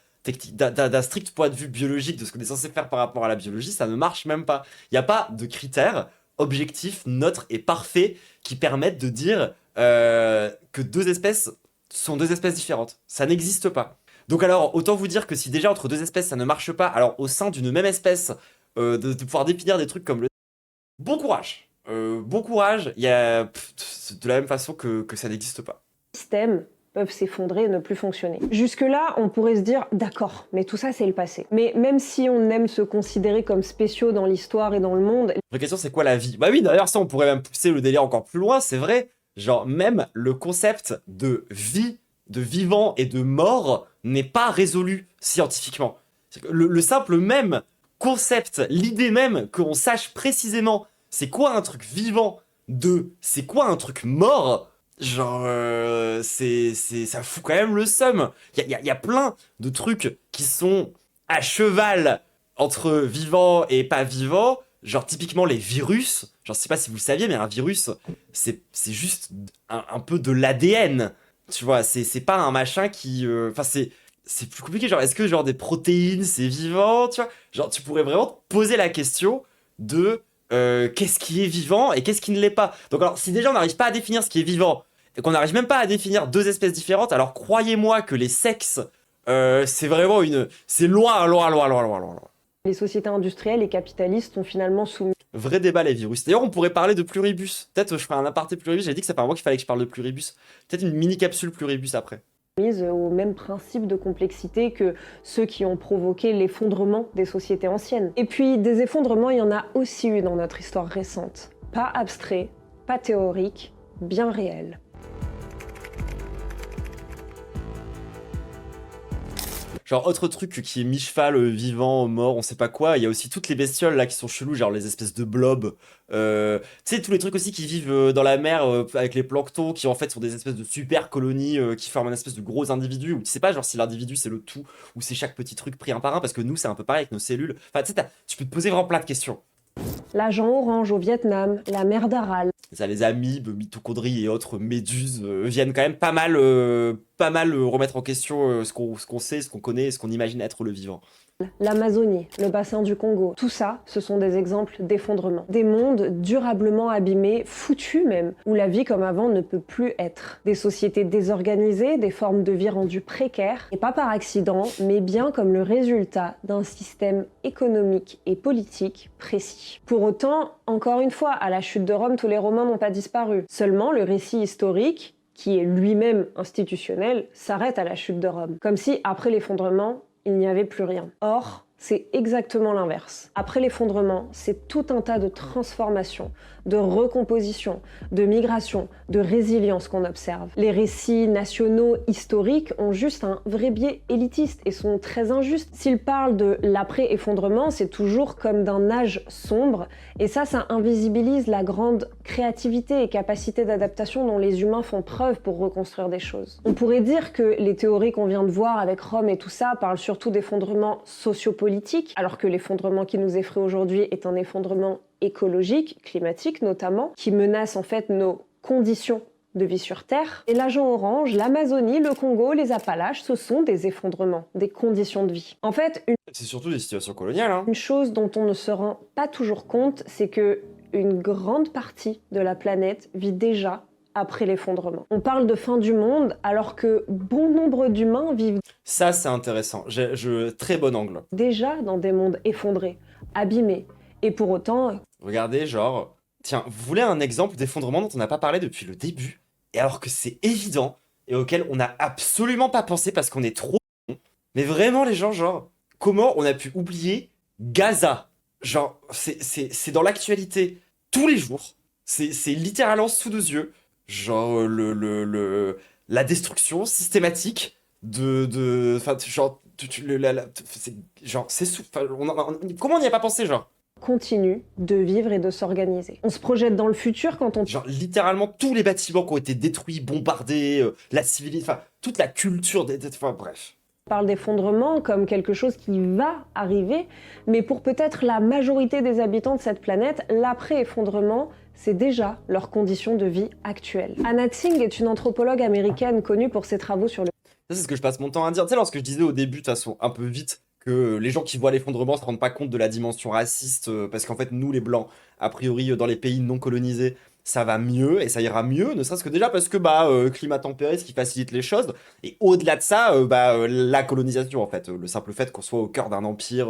D'un strict point de vue biologique, de ce qu'on est censé faire par rapport à la biologie, ça ne marche même pas. Il n'y a pas de critères objectifs, neutres et parfaits qui permettent de dire que deux espèces sont deux espèces différentes. Ça n'existe pas. Donc alors, autant vous dire que si déjà entre deux espèces ça ne marche pas, alors au sein d'une même espèce, de pouvoir définir des trucs comme le... Bon courage. Bon courage, il y a de la même façon que ça n'existe pas. Systèmes peuvent s'effondrer et ne plus fonctionner. Jusque-là, on pourrait se dire, d'accord, mais tout ça c'est le passé. Mais même si on aime se considérer comme spéciaux dans l'histoire et dans le monde, La question c'est quoi la vie? Bah oui, d'ailleurs ça on pourrait même pousser le délire encore plus loin, c'est vrai. Genre même le concept de vie, de vivant et de mort n'est pas résolu scientifiquement. Le simple même concept, l'idée même qu'on sache précisément c'est quoi un truc vivant de c'est quoi un truc mort, genre ça fout quand même le seum. Il y a plein de trucs qui sont à cheval entre vivant et pas vivant. Genre typiquement les virus, genre je sais pas si vous le saviez, mais un virus, c'est juste un peu de l'ADN. Tu vois, c'est pas un machin qui... Enfin, c'est plus compliqué. Genre, est-ce que genre des protéines, c'est vivant, tu vois? Genre, tu pourrais vraiment te poser la question de qu'est-ce qui est vivant et qu'est-ce qui ne l'est pas. Donc alors, si déjà on n'arrive pas à définir ce qui est vivant, et qu'on n'arrive même pas à définir deux espèces différentes, alors croyez-moi que les sexes, c'est vraiment une... C'est loin, loin, loin, loin, loin, loin, loin. les sociétés industrielles et capitalistes ont finalement soumis Vrai débat les virus. D'ailleurs, on pourrait parler de pluribus. Peut-être je ferai un aparté pluribus. J'ai dit que c'est pas moi qu'il fallait que je parle de pluribus. Peut-être une mini capsule pluribus après. au même principe de complexité que ceux qui ont provoqué l'effondrement des sociétés anciennes. Et puis, des effondrements, il y en a aussi eu dans notre histoire récente. Pas abstrait, pas théorique, bien réel. Genre, autre truc qui est mi-cheval, vivant, mort, on sait pas quoi. Il y a aussi toutes les bestioles là qui sont cheloues, genre les espèces de blobs. Tu sais, tous les trucs aussi qui vivent dans la mer avec les planctons, qui en fait sont des espèces de super colonies qui forment un espèce de gros individu. Où tu sais pas, genre si l'individu c'est le tout ou c'est chaque petit truc pris un par un, parce que nous c'est un peu pareil avec nos cellules. Enfin, tu sais, tu peux te poser vraiment plein de questions. L'agent orange au Vietnam, la mer d'Aral, Ça, les amibes, mitochondries et autres méduses viennent quand même pas mal remettre en question ce qu'on sait, ce qu'on connaît, ce qu'on imagine être le vivant. l'Amazonie, le bassin du Congo. Tout ça, ce sont des exemples d'effondrement. Des mondes durablement abîmés, foutus même, où la vie comme avant ne peut plus être. Des sociétés désorganisées, des formes de vie rendues précaires, et pas par accident, mais bien comme le résultat d'un système économique et politique précis. Pour autant, encore une fois, à la chute de Rome, tous les Romains n'ont pas disparu. Seulement, le récit historique, qui est lui-même institutionnel, s'arrête à la chute de Rome. Comme si, après l'effondrement, il n'y avait plus rien. Or, c'est exactement l'inverse. Après l'effondrement, c'est tout un tas de transformations, de recompositions, de migrations, de résilience qu'on observe. Les récits nationaux historiques ont juste un vrai biais élitiste et sont très injustes. S'ils parlent de l'après-effondrement, c'est toujours comme d'un âge sombre, et ça invisibilise la grande créativité et capacité d'adaptation dont les humains font preuve pour reconstruire des choses. On pourrait dire que les théories qu'on vient de voir avec Rome et tout ça parlent surtout d'effondrement sociopolitique, alors que l'effondrement qui nous effraie aujourd'hui est un effondrement écologique, climatique notamment, qui menace en fait nos conditions de vie sur Terre. Et l'agent orange, l'Amazonie, le Congo, les Appalaches, ce sont des effondrements, des conditions de vie. En fait, C'est surtout des situations coloniales, hein. une chose dont on ne se rend pas toujours compte, c'est que une grande partie de la planète vit déjà après l'effondrement. On parle de fin du monde alors que bon nombre d'humains vivent Ça, c'est intéressant. Très bon angle. déjà dans des mondes effondrés, abîmés. Et pour autant, Regardez, genre... Tiens, vous voulez un exemple d'effondrement dont on n'a pas parlé depuis le début, et alors que c'est évident, et auquel on n'a absolument pas pensé parce qu'on est trop con. Mais vraiment, les gens, genre... Comment on a pu oublier Gaza? Genre, c'est dans l'actualité tous les jours. C'est littéralement sous nos yeux. Genre, la destruction systématique enfin, genre, genre, enfin, comment on n'y a pas pensé, genre? Continue de vivre et de s'organiser. On se projette dans le futur quand on Genre, littéralement, tous les bâtiments qui ont été détruits, bombardés, la civilisation, enfin, toute la culture, enfin, bref. parle d'effondrement comme quelque chose qui va arriver, mais pour peut-être la majorité des habitants de cette planète, l'après-effondrement, c'est déjà leur condition de vie actuelle. Anna Tsing est une anthropologue américaine connue pour ses travaux sur le Ça, c'est ce que je passe mon temps à dire. Tu sais, lorsque je disais au début, de toute façon, un peu vite, que les gens qui voient l'effondrement se rendent pas compte de la dimension raciste, parce qu'en fait, nous, les Blancs, a priori, dans les pays non colonisés, ça va mieux, et ça ira mieux, ne serait-ce que déjà parce que, climat tempéré, ce qui facilite les choses, et au-delà de ça, la colonisation, en fait, le simple fait qu'on soit au cœur d'un empire,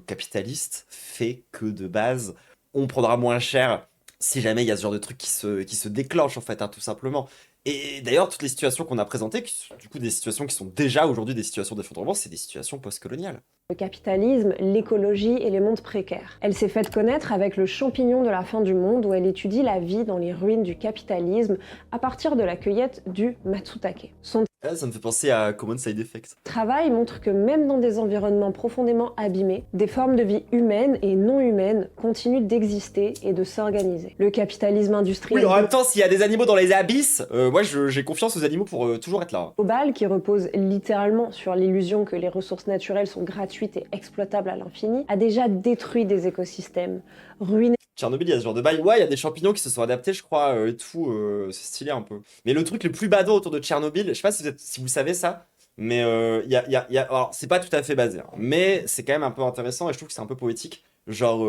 capitaliste, fait que, de base, on prendra moins cher si jamais il y a ce genre de truc qui se déclenche, en fait, hein, tout simplement. Et d'ailleurs, toutes les situations qu'on a présentées, qui sont du coup des situations qui sont déjà aujourd'hui des situations d'effondrement, c'est des situations post-coloniales. capitalisme, l'écologie et les mondes précaires. Elle s'est faite connaître avec le champignon de la fin du monde où elle étudie la vie dans les ruines du capitalisme à partir de la cueillette du matsutake. Son Ah, ça me fait penser à Common Side Effect. travail montre que même dans des environnements profondément abîmés, des formes de vie humaines et non humaines continuent d'exister et de s'organiser. Le capitalisme Oui, industriel en même temps, s'il y a des animaux dans les abysses, moi j'ai confiance aux animaux pour toujours être là. global, qui repose littéralement sur l'illusion que les ressources naturelles sont gratuites et exploitables à l'infini, a déjà détruit des écosystèmes, ruiné Tchernobyl, il y a ce genre de bail. Ouais, il y a des champignons qui se sont adaptés, je crois, et tout. C'est stylé un peu. Mais le truc le plus badant autour de Tchernobyl, je sais pas si vous savez ça, mais alors, c'est pas tout à fait basé, hein, mais c'est quand même un peu intéressant et je trouve que c'est un peu poétique. Genre,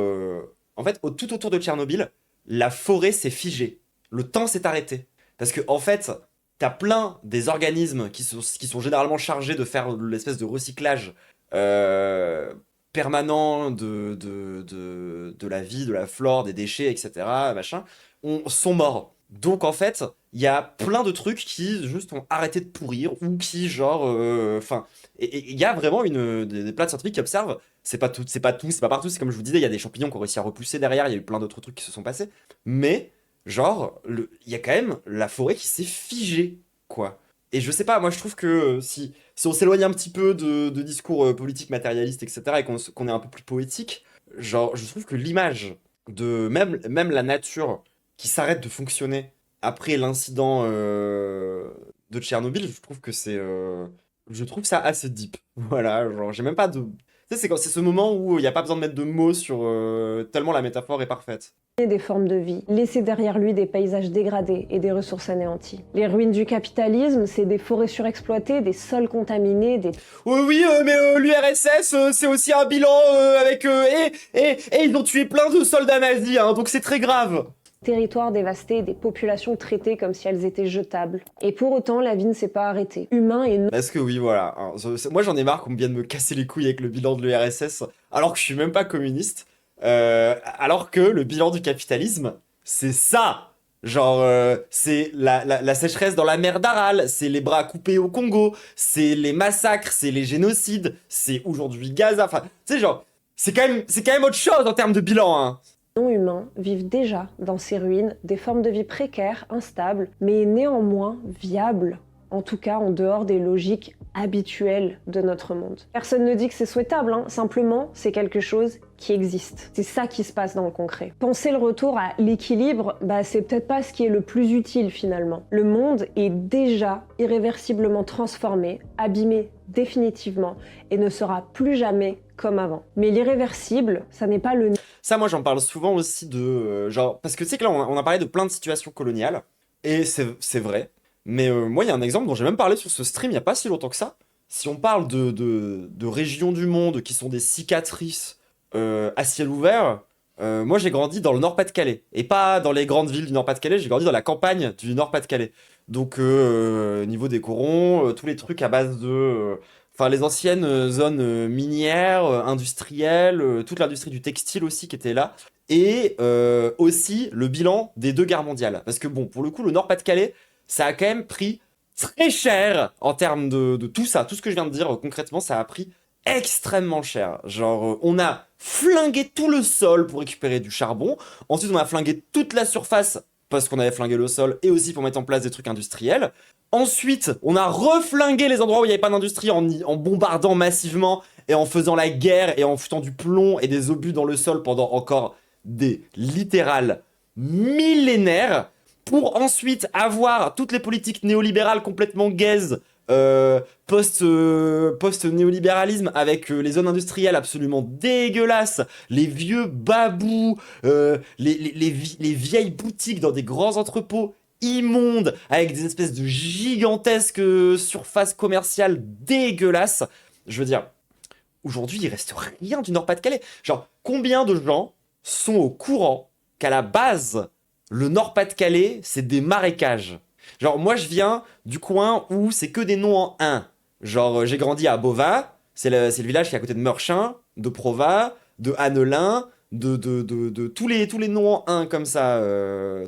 en fait, tout autour de Tchernobyl, la forêt s'est figée. Le temps s'est arrêté. Parce que, en fait, t'as plein des organismes qui sont généralement chargés de faire l'espèce de recyclage. Permanent de la vie, de la flore, des déchets, etc., machin, sont morts. Donc en fait, il y a plein de trucs qui juste ont arrêté de pourrir ou qui genre, enfin, et il y a vraiment des plates scientifiques qui observent. C'est pas partout. C'est comme je vous disais, il y a des champignons qui ont réussi à repousser derrière. Il y a eu plein d'autres trucs qui se sont passés. Mais genre, il y a quand même la forêt qui s'est figée, quoi. Et je sais pas, moi je trouve que si on s'éloigne un petit peu de discours politiques, matérialistes, etc., et qu'on est un peu plus poétique, genre, je trouve que l'image de même la nature qui s'arrête de fonctionner après l'incident de Tchernobyl, je trouve que je trouve ça assez deep. Voilà, genre, j'ai même pas de. Tu sais, c'est ce moment où il n'y a pas besoin de mettre de mots sur tellement la métaphore est parfaite. des formes de vie, laisser derrière lui des paysages dégradés et des ressources anéanties. Les ruines du capitalisme, c'est des forêts surexploitées, des sols contaminés, des Oui, mais l'URSS, c'est aussi un bilan avec. Et ils ont tué plein de soldats nazis, hein, donc c'est très grave. territoires dévastés, des populations traitées comme si elles étaient jetables. Et pour autant, la vie ne s'est pas arrêtée. Humains et non Parce que oui, voilà. Hein, moi, j'en ai marre qu'on vienne me casser les couilles avec le bilan de l'URSS, alors que je suis même pas communiste. Alors que le bilan du capitalisme, c'est ça. Genre, c'est la sécheresse dans la mer d'Aral, c'est les bras coupés au Congo, c'est les massacres, c'est les génocides, c'est aujourd'hui Gaza. Enfin, tu sais, genre, c'est quand même autre chose en termes de bilan, hein. humains vivent déjà dans ces ruines des formes de vie précaires, instables, mais néanmoins viables, en tout cas en dehors des logiques habituelles de notre monde. Personne ne dit que c'est souhaitable, hein. Simplement c'est quelque chose qui existe. C'est ça qui se passe dans le concret. Penser le retour à l'équilibre, c'est peut-être pas ce qui est le plus utile finalement. Le monde est déjà irréversiblement transformé, abîmé définitivement, et ne sera plus jamais comme avant. Mais l'irréversible, ça n'est pas le Ça, moi, j'en parle souvent aussi de genre parce que tu sais que là, on a parlé de plein de situations coloniales et c'est vrai. Mais moi, il y a un exemple dont j'ai même parlé sur ce stream il y a pas si longtemps que ça. Si on parle de régions du monde qui sont des cicatrices à ciel ouvert, moi j'ai grandi dans le Nord-Pas-de-Calais et pas dans les grandes villes du Nord-Pas-de-Calais. J'ai grandi dans la campagne du Nord-Pas-de-Calais. Donc niveau des corons, tous les trucs à base de enfin, les anciennes zones minières, industrielles, toute l'industrie du textile aussi qui était là. Et aussi le bilan des deux guerres mondiales. Parce que bon, pour le coup, le Nord-Pas-de-Calais, ça a quand même pris très cher en termes de tout ça. Tout ce que je viens de dire, concrètement, ça a pris extrêmement cher. Genre, on a flingué tout le sol pour récupérer du charbon. Ensuite, on a flingué toute la surface parce qu'on avait flingué le sol, et aussi pour mettre en place des trucs industriels. Ensuite, on a reflingué les endroits où il n'y avait pas d'industrie en bombardant massivement et en faisant la guerre et en foutant du plomb et des obus dans le sol pendant encore des littérales millénaires, pour ensuite avoir toutes les politiques néolibérales complètement gaze, post-néolibéralisme, avec les zones industrielles absolument dégueulasses, les vieux babous, les vieilles boutiques dans des grands entrepôts immondes, avec des espèces de gigantesques surfaces commerciales dégueulasses. Je veux dire, aujourd'hui, il reste rien du Nord-Pas-de-Calais. Genre, combien de gens sont au courant qu'à la base, le Nord-Pas-de-Calais, c'est des marécages? Genre, moi, je viens du coin où c'est que des noms en un. Genre, j'ai grandi à Bova, c'est le village qui est à côté de Meurchin, de Prova, de Annelin, de tous les noms en un, comme ça,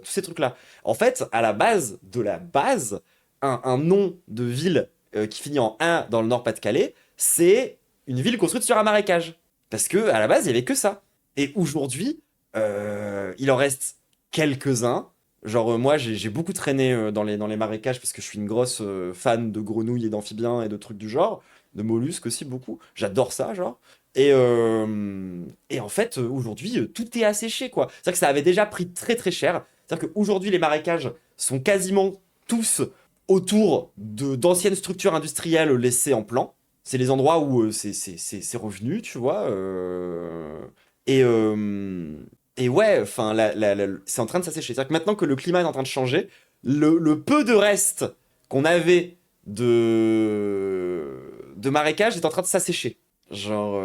tous ces trucs-là. En fait, à la base de la base, un nom de ville qui finit en un dans le Nord-Pas-de-Calais, c'est une ville construite sur un marécage. Parce que à la base, il y avait que ça. Et aujourd'hui, il en reste quelques-uns. Genre, moi, j'ai beaucoup traîné dans les marécages parce que je suis une grosse fan de grenouilles et d'amphibiens et de trucs du genre, de mollusques aussi beaucoup. J'adore ça, genre. Et en fait, aujourd'hui, tout est asséché, quoi. C'est-à-dire que ça avait déjà pris très très cher. C'est-à-dire qu'aujourd'hui, les marécages sont quasiment tous autour d'anciennes structures industrielles laissées en plan. C'est les endroits où c'est revenu, tu vois. Et, euh, et ouais, enfin, c'est en train de s'assécher. C'est-à-dire que maintenant que le climat est en train de changer, le peu de reste qu'on avait de marécages est en train de s'assécher. Genre,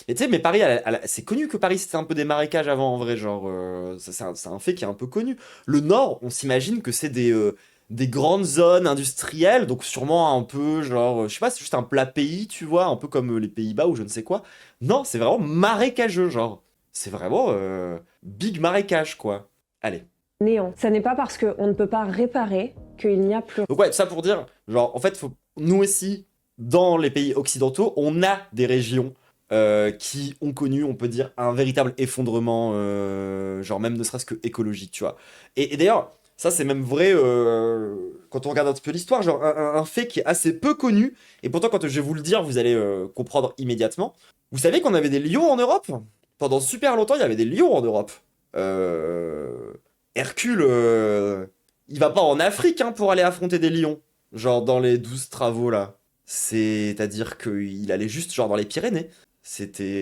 et tu sais, mais Paris, c'est connu que Paris c'était un peu des marécages avant en vrai. Genre, c'est un fait qui est un peu connu. Le Nord, on s'imagine que c'est des grandes zones industrielles, donc sûrement un peu genre, je sais pas, c'est juste un plat pays, tu vois, un peu comme les Pays-Bas ou je ne sais quoi. Non, c'est vraiment marécageux, genre. C'est vraiment big marécage, quoi. Allez. Néant. Ça n'est pas parce qu'on ne peut pas réparer qu'il n'y a plus. Donc ouais, ça pour dire, genre, en fait, nous aussi, dans les pays occidentaux, on a des régions qui ont connu, on peut dire, un véritable effondrement, genre même ne serait-ce que écologique, tu vois. Et d'ailleurs, ça c'est même vrai quand on regarde un petit peu l'histoire, genre un fait qui est assez peu connu, et pourtant quand je vais vous le dire, vous allez comprendre immédiatement. Vous savez qu'on avait des lions en Europe? Pendant super longtemps, il y avait des lions en Europe. Hercule, il va pas en Afrique hein, pour aller affronter des lions. Genre dans les 12 travaux là. C'est-à-dire qu'il allait juste genre dans les Pyrénées.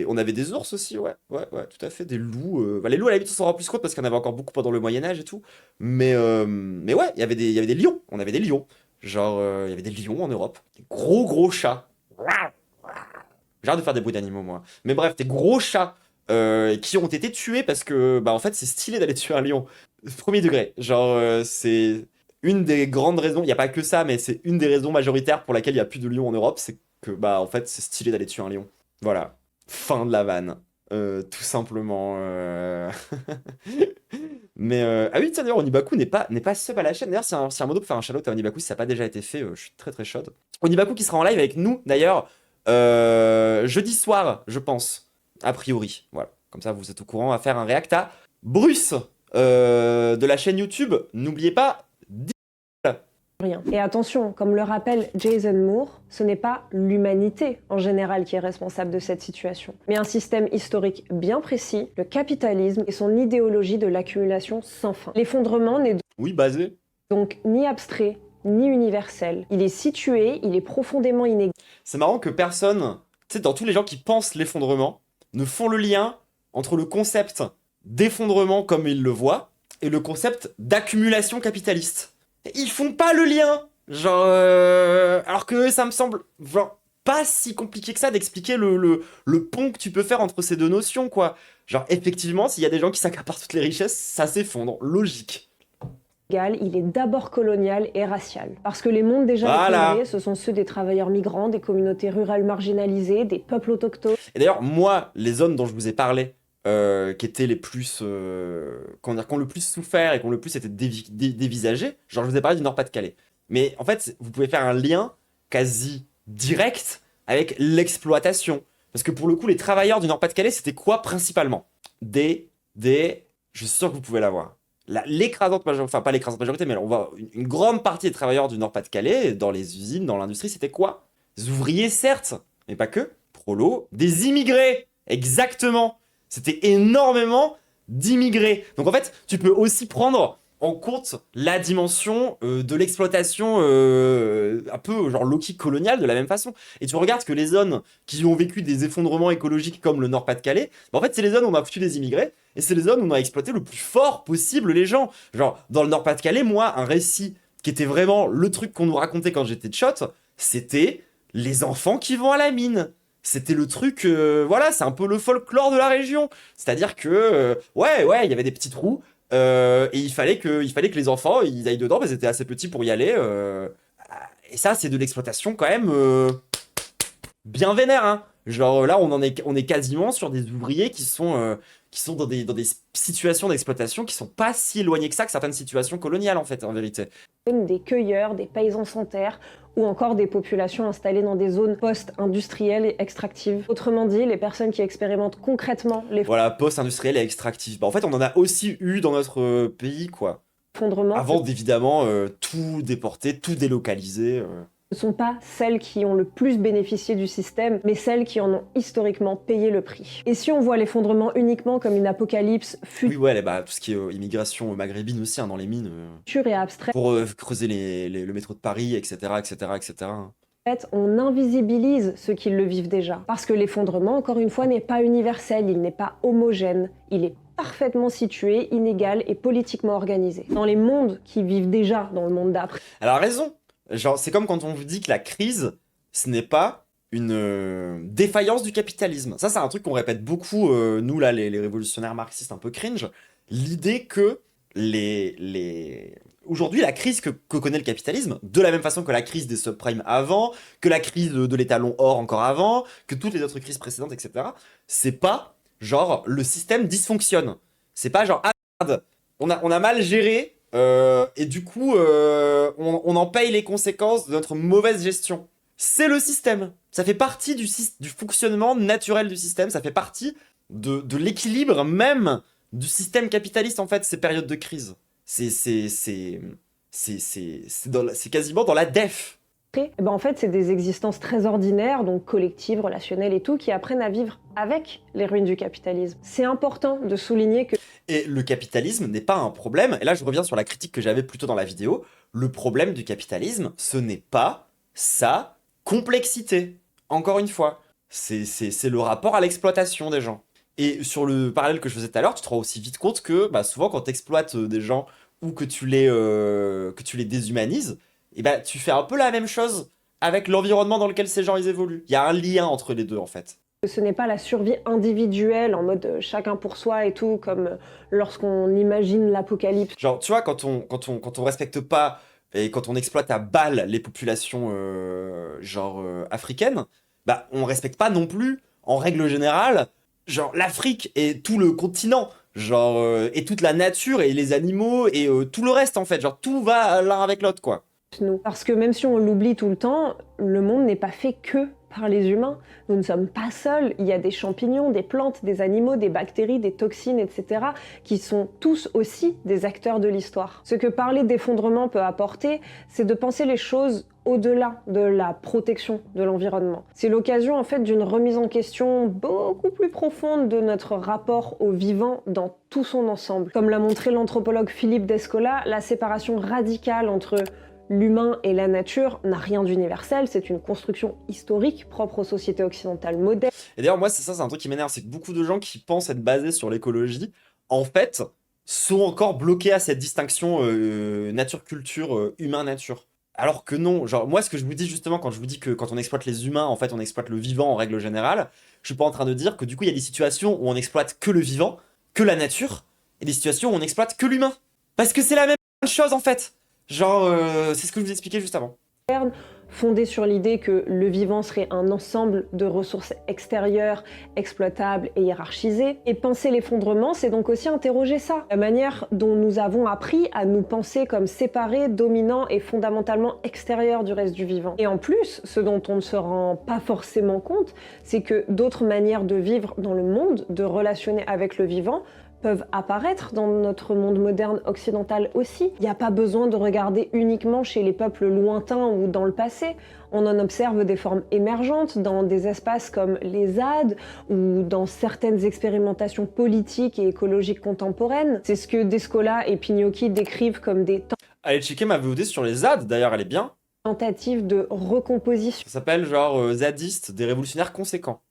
On avait des ours aussi, ouais, ouais, tout à fait, des loups. Bah, les loups à la limite on s'en rend plus compte parce qu'il y en avait encore beaucoup pendant le Moyen Âge et tout. Mais ouais, il y avait des lions, on avait des lions. Genre, il y avait des lions en Europe. Des gros gros chats. J'ai hâte de faire des bruits d'animaux moi. Mais bref, des gros chats qui ont été tués parce que, bah en fait c'est stylé d'aller tuer un lion. Premier degré, genre c'est une des grandes raisons, il n'y a pas que ça, mais c'est une des raisons majoritaires pour laquelle il n'y a plus de lions en Europe, c'est que bah en fait c'est stylé d'aller tuer un lion. Voilà, fin de la vanne. Tout simplement. Mais ah oui, tiens d'ailleurs, Onibaku n'est pas sub à la chaîne. D'ailleurs, c'est un modo pour faire un shout-out à Onibaku si ça n'a pas déjà été fait. Je suis très très chaude. Onibaku qui sera en live avec nous d'ailleurs jeudi soir, je pense. A priori, voilà. Comme ça, vous êtes au courant. On va faire un react à Bruce de la chaîne YouTube. N'oubliez pas. Rien. Et attention, comme le rappelle Jason Moore, ce n'est pas l'humanité en général qui est responsable de cette situation, mais un système historique bien précis, le capitalisme et son idéologie de l'accumulation sans fin. L'effondrement n'est Oui, basé. donc ni abstrait, ni universel. Il est situé, il est profondément inégal. C'est marrant que personne, tu sais, dans tous les gens qui pensent l'effondrement, ne font le lien entre le concept d'effondrement comme ils le voient et le concept d'accumulation capitaliste. Ils font pas le lien. Genre, alors que ça me semble genre, pas si compliqué que ça d'expliquer le pont que tu peux faire entre ces deux notions, quoi. Genre, effectivement, s'il y a des gens qui s'accaparent toutes les richesses, ça s'effondre. Logique. Il est d'abord colonial et racial. Parce que les mondes déjà Voilà. effondrés, ce sont ceux des travailleurs migrants, des communautés rurales marginalisées, des peuples autochtones. Et d'ailleurs, moi, les zones dont je vous ai parlé, qui étaient les plus, comment dire, qui ont le plus souffert et qui ont le plus été dévisagées, genre je vous ai parlé du Nord-Pas-de-Calais. Mais en fait, vous pouvez faire un lien quasi direct avec l'exploitation. Parce que pour le coup, les travailleurs du Nord-Pas-de-Calais, c'était quoi principalement? Je suis sûr que vous pouvez l'avoir. l'écrasante majorité, enfin pas l'écrasante majorité, mais on voit une grande partie des travailleurs du Nord-Pas-de-Calais, dans les usines, dans l'industrie, c'était quoi? Des ouvriers, certes, mais pas que. Prolos, des immigrés, exactement. C'était énormément d'immigrés. Donc en fait, tu peux aussi prendre en compte la dimension de l'exploitation un peu genre low-key coloniale de la même façon. Et tu regardes que les zones qui ont vécu des effondrements écologiques comme le Nord-Pas-de-Calais, bah en fait c'est les zones où on a foutu des immigrés et c'est les zones où on a exploité le plus fort possible les gens. Genre dans le Nord-Pas-de-Calais, moi, un récit qui était vraiment le truc qu'on nous racontait quand j'étais de shot, c'était les enfants qui vont à la mine. C'était le truc, voilà, c'est un peu le folklore de la région. C'est-à-dire que, ouais, il y avait des petits trous, et il fallait que les enfants, ils aillent dedans, mais ils étaient assez petits pour y aller. Et ça, c'est de l'exploitation quand même bien vénère, hein. Genre là, on est quasiment sur des ouvriers qui sont dans des situations d'exploitation qui sont pas si éloignées que ça que certaines situations coloniales, en fait, en vérité. Des cueilleurs, des paysans sans terre, ou encore des populations installées dans des zones post-industrielles et extractives. Autrement dit, les personnes qui expérimentent concrètement Voilà, post-industriel et extractif. Bah, en fait, on en a aussi eu dans notre pays, quoi. l'effondrement. Avant d'évidemment tout déporter, tout délocaliser. Ne sont pas celles qui ont le plus bénéficié du système, mais celles qui en ont historiquement payé le prix. Et si on voit l'effondrement uniquement comme une apocalypse Oui, ouais, bah, tout ce qui est immigration maghrébine aussi, hein, dans les mines. future et abstraite, Pour creuser le métro de Paris, etc., etc., etc. en fait, on invisibilise ceux qui le vivent déjà. Parce que l'effondrement, encore une fois, n'est pas universel, il n'est pas homogène, il est parfaitement situé, inégal et politiquement organisé. Dans les mondes qui vivent déjà dans le monde d'après. Elle a raison. Genre, c'est comme quand on vous dit que la crise, ce n'est pas une défaillance du capitalisme. Ça, c'est un truc qu'on répète beaucoup, nous, là, les révolutionnaires marxistes un peu cringe. L'idée que aujourd'hui, la crise que connaît le capitalisme, de la même façon que la crise des subprimes avant, que la crise de l'étalon or encore avant, que toutes les autres crises précédentes, etc., c'est pas genre le système dysfonctionne. C'est pas genre, ah merde, on a mal géré, et du coup, on en paye les conséquences de notre mauvaise gestion. C'est le système. Ça fait partie du fonctionnement naturel du système, ça fait partie de l'équilibre même du système capitaliste, en fait, ces périodes de crise. C'est quasiment dans la def. Eh ben en fait, c'est des existences très ordinaires, donc collectives, relationnelles et tout, qui apprennent à vivre avec les ruines du capitalisme. C'est important de souligner que Et le capitalisme n'est pas un problème. Et là, je reviens sur la critique que j'avais plus tôt dans la vidéo. Le problème du capitalisme, ce n'est pas sa complexité. Encore une fois, c'est le rapport à l'exploitation des gens. Et sur le parallèle que je faisais tout à l'heure, tu te rends aussi vite compte que bah, souvent, quand tu exploites des gens ou que tu les déshumanises, et bah, tu fais un peu la même chose avec l'environnement dans lequel ces gens ils évoluent. Il y a un lien entre les deux, en fait. ce n'est pas la survie individuelle en mode chacun pour soi et tout, comme lorsqu'on imagine l'apocalypse. Genre, tu vois, quand on respecte pas et quand on exploite à balle les populations africaines, bah on respecte pas non plus, en règle générale, genre l'Afrique et tout le continent, genre et toute la nature et les animaux et tout le reste en fait, genre tout va l'un avec l'autre quoi. Nous. Parce que même si on l'oublie tout le temps, le monde n'est pas fait que par les humains. Nous ne sommes pas seuls. Il y a des champignons, des plantes, des animaux, des bactéries, des toxines, etc. qui sont tous aussi des acteurs de l'histoire. Ce que parler d'effondrement peut apporter, c'est de penser les choses au-delà de la protection de l'environnement. C'est l'occasion en fait d'une remise en question beaucoup plus profonde de notre rapport au vivant dans tout son ensemble. Comme l'a montré l'anthropologue Philippe Descola, la séparation radicale entre l'humain et la nature n'a rien d'universel, c'est une construction historique propre aux sociétés occidentales modernes. Et d'ailleurs, moi, c'est un truc qui m'énerve, c'est que beaucoup de gens qui pensent être basés sur l'écologie, en fait, sont encore bloqués à cette distinction nature-culture, humain-nature. Alors que non, genre, moi, ce que je vous dis justement, quand je vous dis que quand on exploite les humains, en fait, on exploite le vivant en règle générale, je suis pas en train de dire que du coup, il y a des situations où on exploite que le vivant, que la nature, et des situations où on exploite que l'humain. Parce que c'est la même chose, en fait. Genre, c'est ce que je vous expliquais juste avant. Fondée sur l'idée que le vivant serait un ensemble de ressources extérieures, exploitables et hiérarchisées. Et penser l'effondrement, c'est donc aussi interroger ça. La manière dont nous avons appris à nous penser comme séparés, dominants et fondamentalement extérieurs du reste du vivant. Et en plus, ce dont on ne se rend pas forcément compte, c'est que d'autres manières de vivre dans le monde, de relationner avec le vivant, peuvent apparaître dans notre monde moderne occidental aussi. Il n'y a pas besoin de regarder uniquement chez les peuples lointains ou dans le passé. On en observe des formes émergentes dans des espaces comme les ZAD ou dans certaines expérimentations politiques et écologiques contemporaines. C'est ce que Descola et Pignocchi décrivent comme des Allez checker ma VOD sur les ZAD, d'ailleurs elle est bien. tentatives de recomposition Ça s'appelle genre zadistes, des révolutionnaires conséquents.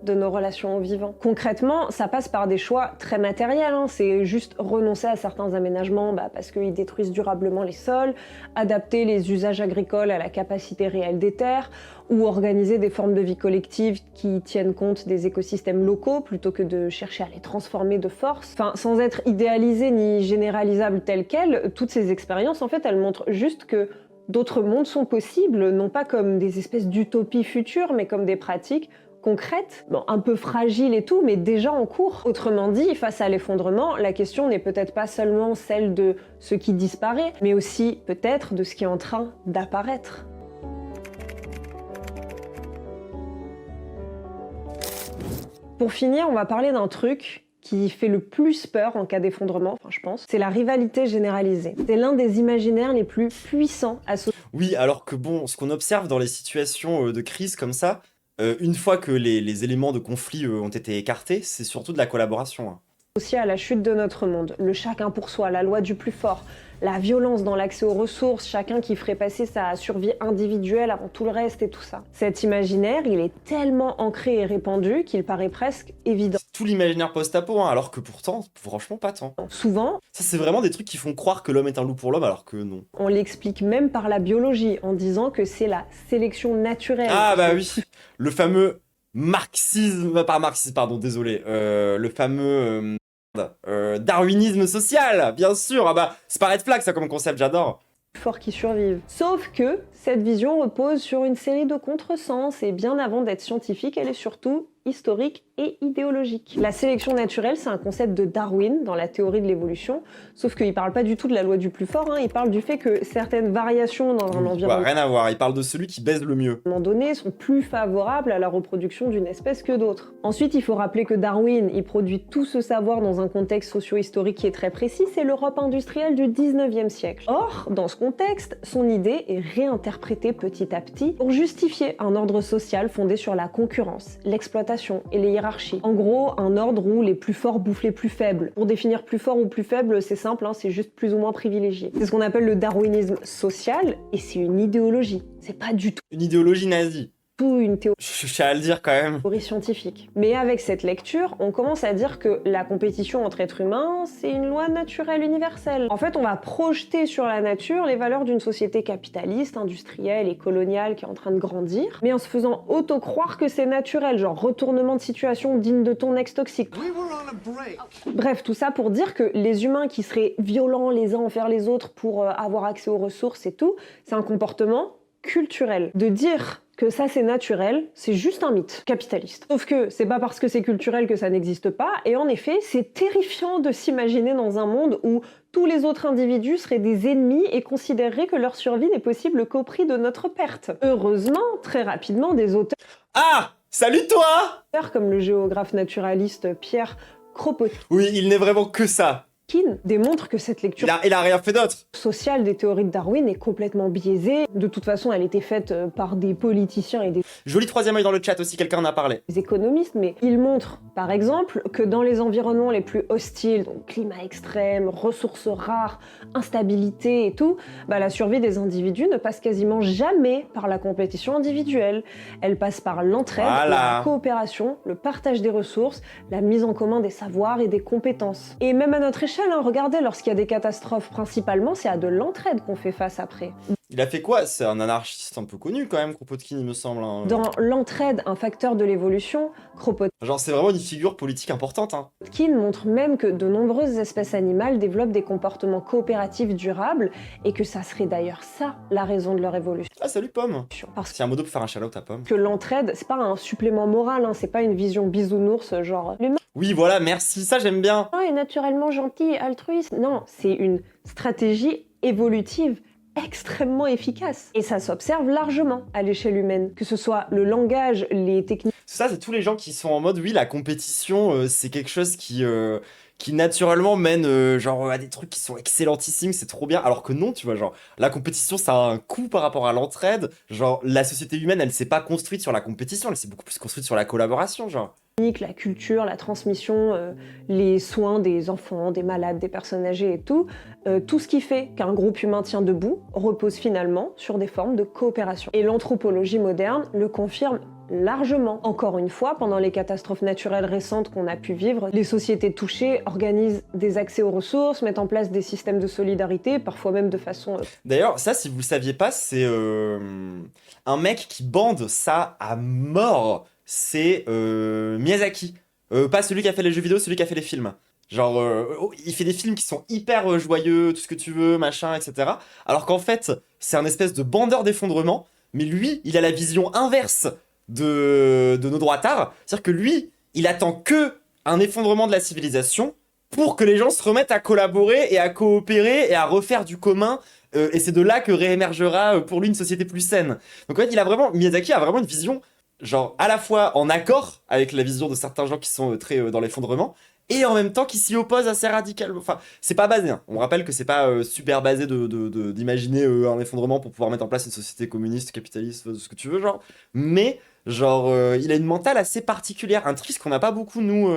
de nos relations au vivant. Concrètement, ça passe par des choix très matériels, hein. C'est juste renoncer à certains aménagements parce qu'ils détruisent durablement les sols, adapter les usages agricoles à la capacité réelle des terres, ou organiser des formes de vie collective qui tiennent compte des écosystèmes locaux plutôt que de chercher à les transformer de force. Enfin, sans être idéalisées ni généralisables telles quelles, toutes ces expériences, en fait, elles montrent juste que d'autres mondes sont possibles, non pas comme des espèces d'utopies futures, mais comme des pratiques concrètes, un peu fragiles et tout, mais déjà en cours. Autrement dit, face à l'effondrement, la question n'est peut-être pas seulement celle de ce qui disparaît, mais aussi peut-être de ce qui est en train d'apparaître. Pour finir, on va parler d'un truc qui fait le plus peur en cas d'effondrement, je pense, c'est la rivalité généralisée. C'est l'un des imaginaires les plus puissants associés. Oui, alors que bon, ce qu'on observe dans les situations de crise comme ça, une fois que les éléments de conflit ont été écartés, c'est surtout de la collaboration. Hein. Associé à la chute de notre monde, le chacun pour soi, la loi du plus fort, la violence dans l'accès aux ressources, chacun qui ferait passer sa survie individuelle avant tout le reste et tout ça. Cet imaginaire, il est tellement ancré et répandu qu'il paraît presque évident. C'est tout l'imaginaire post-apo, hein, alors que pourtant, franchement, pas tant. Souvent, ça c'est vraiment des trucs qui font croire que l'homme est un loup pour l'homme, alors que non. On l'explique même par la biologie, en disant que c'est la sélection naturelle. Ah bah oui, le fameux marxisme, pas marxisme, pardon, désolé, le fameux darwinisme social, bien sûr. Ah bah, c'est pas red flag ça comme concept, j'adore. Forts qui survivent. Sauf que cette vision repose sur une série de contresens et bien avant d'être scientifique, elle est surtout historique et idéologique. La sélection naturelle, c'est un concept de Darwin dans la théorie de l'évolution, sauf qu'il parle pas du tout de la loi du plus fort, hein. Il parle du fait que certaines variations dans un environnement rien à voir, il parle de celui qui baise le mieux. Donné sont plus favorables à la reproduction d'une espèce que d'autres. Ensuite, il faut rappeler que Darwin, il produit tout ce savoir dans un contexte socio-historique qui est très précis, c'est l'Europe industrielle du 19e siècle. Or, dans ce contexte, son idée est réinterprétée petit à petit pour justifier un ordre social fondé sur la concurrence, l'exploitation et les hiérarchies. En gros, un ordre où les plus forts bouffent les plus faibles. Pour définir plus fort ou plus faible, c'est simple, c'est juste plus ou moins privilégié. C'est ce qu'on appelle le darwinisme social, et c'est une idéologie. C'est pas du tout une idéologie nazie. Une théorie. Je tiens à le dire quand même. Scientifique. Mais avec cette lecture, on commence à dire que la compétition entre êtres humains, c'est une loi naturelle universelle. En fait, on va projeter sur la nature les valeurs d'une société capitaliste, industrielle et coloniale qui est en train de grandir, mais en se faisant auto-croire que c'est naturel, genre retournement de situation digne de ton ex toxique. Bref, tout ça pour dire que les humains qui seraient violents les uns envers les autres pour avoir accès aux ressources et tout, c'est un comportement culturel. De dire que ça c'est naturel, c'est juste un mythe capitaliste. Sauf que c'est pas parce que c'est culturel que ça n'existe pas, et en effet, c'est terrifiant de s'imaginer dans un monde où tous les autres individus seraient des ennemis et considéreraient que leur survie n'est possible qu'au prix de notre perte. Heureusement, très rapidement, des auteurs Ah, salut toi comme le géographe naturaliste Pierre Kropotkin oui, il n'est vraiment que ça. Démontre que cette lecture il a rien fait d'autre. sociale des théories de Darwin est complètement biaisée. De toute façon, elle était faite par des politiciens et des Joli troisième œil dans le chat aussi, quelqu'un en a parlé. économistes, mais il montre, par exemple, que dans les environnements les plus hostiles, donc climat extrême, ressources rares, instabilité et tout, la survie des individus ne passe quasiment jamais par la compétition individuelle. Elle passe par l'entraide, la coopération, le partage des ressources, la mise en commun des savoirs et des compétences. Et même à notre échelle, regardez, lorsqu'il y a des catastrophes, principalement, c'est à de l'entraide qu'on fait face après. Il a fait quoi? C'est un anarchiste un peu connu quand même, Kropotkin, il me semble. Hein. Dans l'entraide, un facteur de l'évolution, Kropotkin genre c'est vraiment une figure politique importante. Hein. montre même que de nombreuses espèces animales développent des comportements coopératifs durables et que ça serait d'ailleurs ça la raison de leur évolution. Ah salut Pomme. Parce C'est un modo pour faire un shout-out à Pomme. que l'entraide, c'est pas un supplément moral, c'est pas une vision bisounours genre l'humain Oui voilà, merci, ça j'aime bien. est naturellement gentil, altruiste. Non, c'est une stratégie évolutive extrêmement efficace. Et ça s'observe largement à l'échelle humaine. Que ce soit le langage, les techniques. Ça, c'est tous les gens qui sont en mode, oui, la compétition, c'est quelque chose qui qui naturellement mène genre à des trucs qui sont excellentissimes, c'est trop bien. Alors que non, tu vois, genre la compétition ça a un coût par rapport à l'entraide. Genre la société humaine, elle s'est pas construite sur la compétition, elle s'est beaucoup plus construite sur la collaboration, genre. La culture, la transmission, les soins des enfants, des malades, des personnes âgées et tout ce qui fait qu'un groupe humain tient debout repose finalement sur des formes de coopération. Et l'anthropologie moderne le confirme largement. Encore une fois, pendant les catastrophes naturelles récentes qu'on a pu vivre, les sociétés touchées organisent des accès aux ressources, mettent en place des systèmes de solidarité, parfois même de façon... D'ailleurs, ça, si vous le saviez pas, c'est un mec qui bande ça à mort. C'est Miyazaki. Pas celui qui a fait les jeux vidéo, celui qui a fait les films. Genre, il fait des films qui sont hyper joyeux, tout ce que tu veux, machin, etc. Alors qu'en fait, c'est un espèce de bandeur d'effondrement. Mais lui, il a la vision inverse de nos droitards. C'est-à-dire que lui, il attend que un effondrement de la civilisation pour que les gens se remettent à collaborer et à coopérer et à refaire du commun. Et c'est de là que réémergera pour lui une société plus saine. Donc en fait, Miyazaki a vraiment une vision genre à la fois en accord avec la vision de certains gens qui sont très dans l'effondrement, et en même temps qui s'y opposent assez radicalement. Enfin, c'est pas basé, hein. On rappelle que c'est pas super basé d'imaginer un effondrement pour pouvoir mettre en place une société communiste, capitaliste, ce que tu veux, genre. Mais, genre, il a une mentale assez particulière, un truc qu'on n'a pas beaucoup, nous...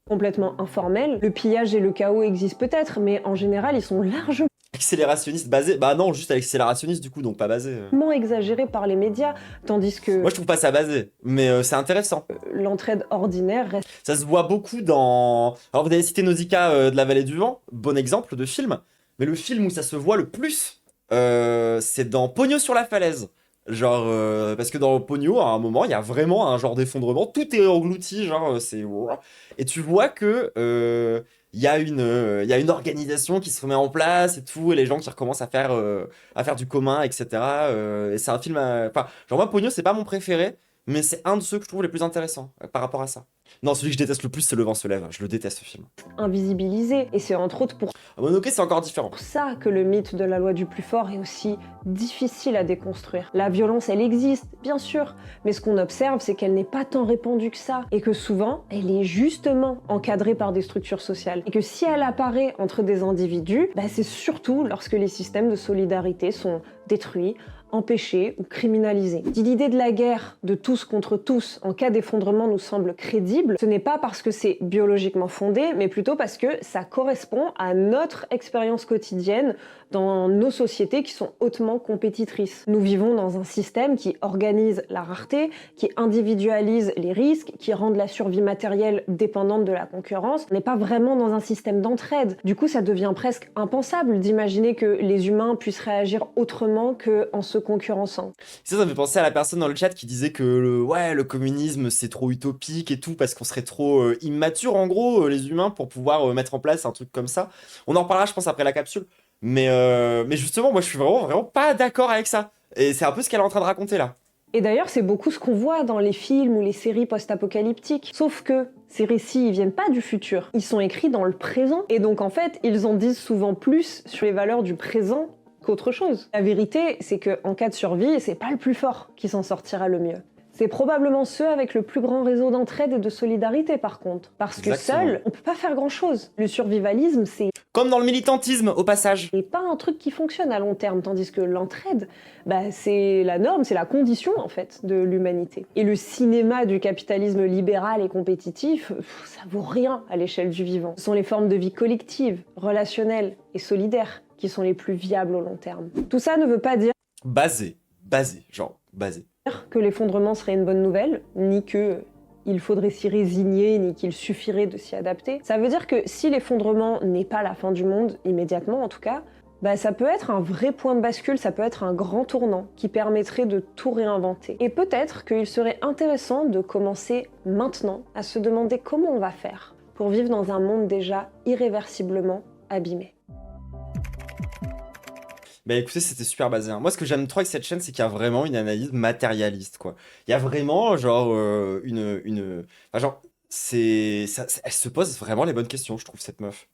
complètement informel. Le pillage et le chaos existent peut-être, mais en général, ils sont largement Accélérationniste basé. Bah non, juste accélérationniste du coup, donc pas basé. exagérés par les médias, tandis que Moi je trouve pas ça basé, mais c'est intéressant. l'entraide ordinaire reste Ça se voit beaucoup dans... Alors vous avez cité Nausicaa de la Vallée du Vent, bon exemple de film, mais le film où ça se voit le plus, c'est dans Pogno sur la falaise. Genre, parce que dans Pogno, à un moment, il y a vraiment un genre d'effondrement, tout est englouti, genre, c'est... Et tu vois que il y a une organisation qui se remet en place et tout, et les gens qui recommencent à faire du commun, etc. Et c'est un film... Enfin, genre moi, Pogno, c'est pas mon préféré, mais c'est un de ceux que je trouve les plus intéressants par rapport à ça. Non, celui que je déteste le plus, c'est Le Vent se lève. Je le déteste, ce film. invisibilisé, et c'est entre autres pour Ah, Mononoke, c'est encore différent. ça que le mythe de la loi du plus fort est aussi difficile à déconstruire. La violence, elle existe, bien sûr, mais ce qu'on observe, c'est qu'elle n'est pas tant répandue que ça, et que souvent, elle est justement encadrée par des structures sociales. Et que si elle apparaît entre des individus, c'est surtout lorsque les systèmes de solidarité sont détruits, empêchés ou criminalisés. Si l'idée de la guerre de tous contre tous en cas d'effondrement nous semble crédible, ce n'est pas parce que c'est biologiquement fondé, mais plutôt parce que ça correspond à notre expérience quotidienne dans nos sociétés qui sont hautement compétitrices. Nous vivons dans un système qui organise la rareté, qui individualise les risques, qui rend la survie matérielle dépendante de la concurrence. On n'est pas vraiment dans un système d'entraide. Du coup, ça devient presque impensable d'imaginer que les humains puissent réagir autrement qu'en se concurrençant. Ça me fait penser à la personne dans le chat qui disait que le communisme c'est trop utopique et tout parce qu'on serait trop immature en gros, les humains, pour pouvoir mettre en place un truc comme ça. On en reparlera je pense après la capsule. Mais justement, moi je suis vraiment pas d'accord avec ça. Et c'est un peu ce qu'elle est en train de raconter là. Et d'ailleurs, c'est beaucoup ce qu'on voit dans les films ou les séries post-apocalyptiques. Sauf que ces récits, ils viennent pas du futur. Ils sont écrits dans le présent. Et donc en fait, ils en disent souvent plus sur les valeurs du présent qu'autre chose. La vérité, c'est qu'en cas de survie, c'est pas le plus fort qui s'en sortira le mieux. C'est probablement ceux avec le plus grand réseau d'entraide et de solidarité par contre. Parce que Exactement. seul, on peut pas faire grand chose. Le survivalisme, c'est Comme dans le militantisme au passage. pas un truc qui fonctionne à long terme, tandis que l'entraide, c'est la norme, c'est la condition en fait de l'humanité. Et le cinéma du capitalisme libéral et compétitif, ça vaut rien à l'échelle du vivant. Ce sont les formes de vie collectives, relationnelles et solidaires qui sont les plus viables au long terme. Tout ça ne veut pas dire Basé, genre basé. que l'effondrement serait une bonne nouvelle, ni que il faudrait s'y résigner, ni qu'il suffirait de s'y adapter. Ça veut dire que si l'effondrement n'est pas la fin du monde, immédiatement en tout cas, ça peut être un vrai point de bascule, ça peut être un grand tournant qui permettrait de tout réinventer. Et peut-être qu'il serait intéressant de commencer maintenant à se demander comment on va faire pour vivre dans un monde déjà irréversiblement abîmé. Bah écoutez, c'était super basé, hein. Moi, ce que j'aime trop avec cette chaîne, c'est qu'il y a vraiment une analyse matérialiste, quoi. Il y a vraiment, genre, enfin, genre, elle se pose vraiment les bonnes questions, je trouve, cette meuf.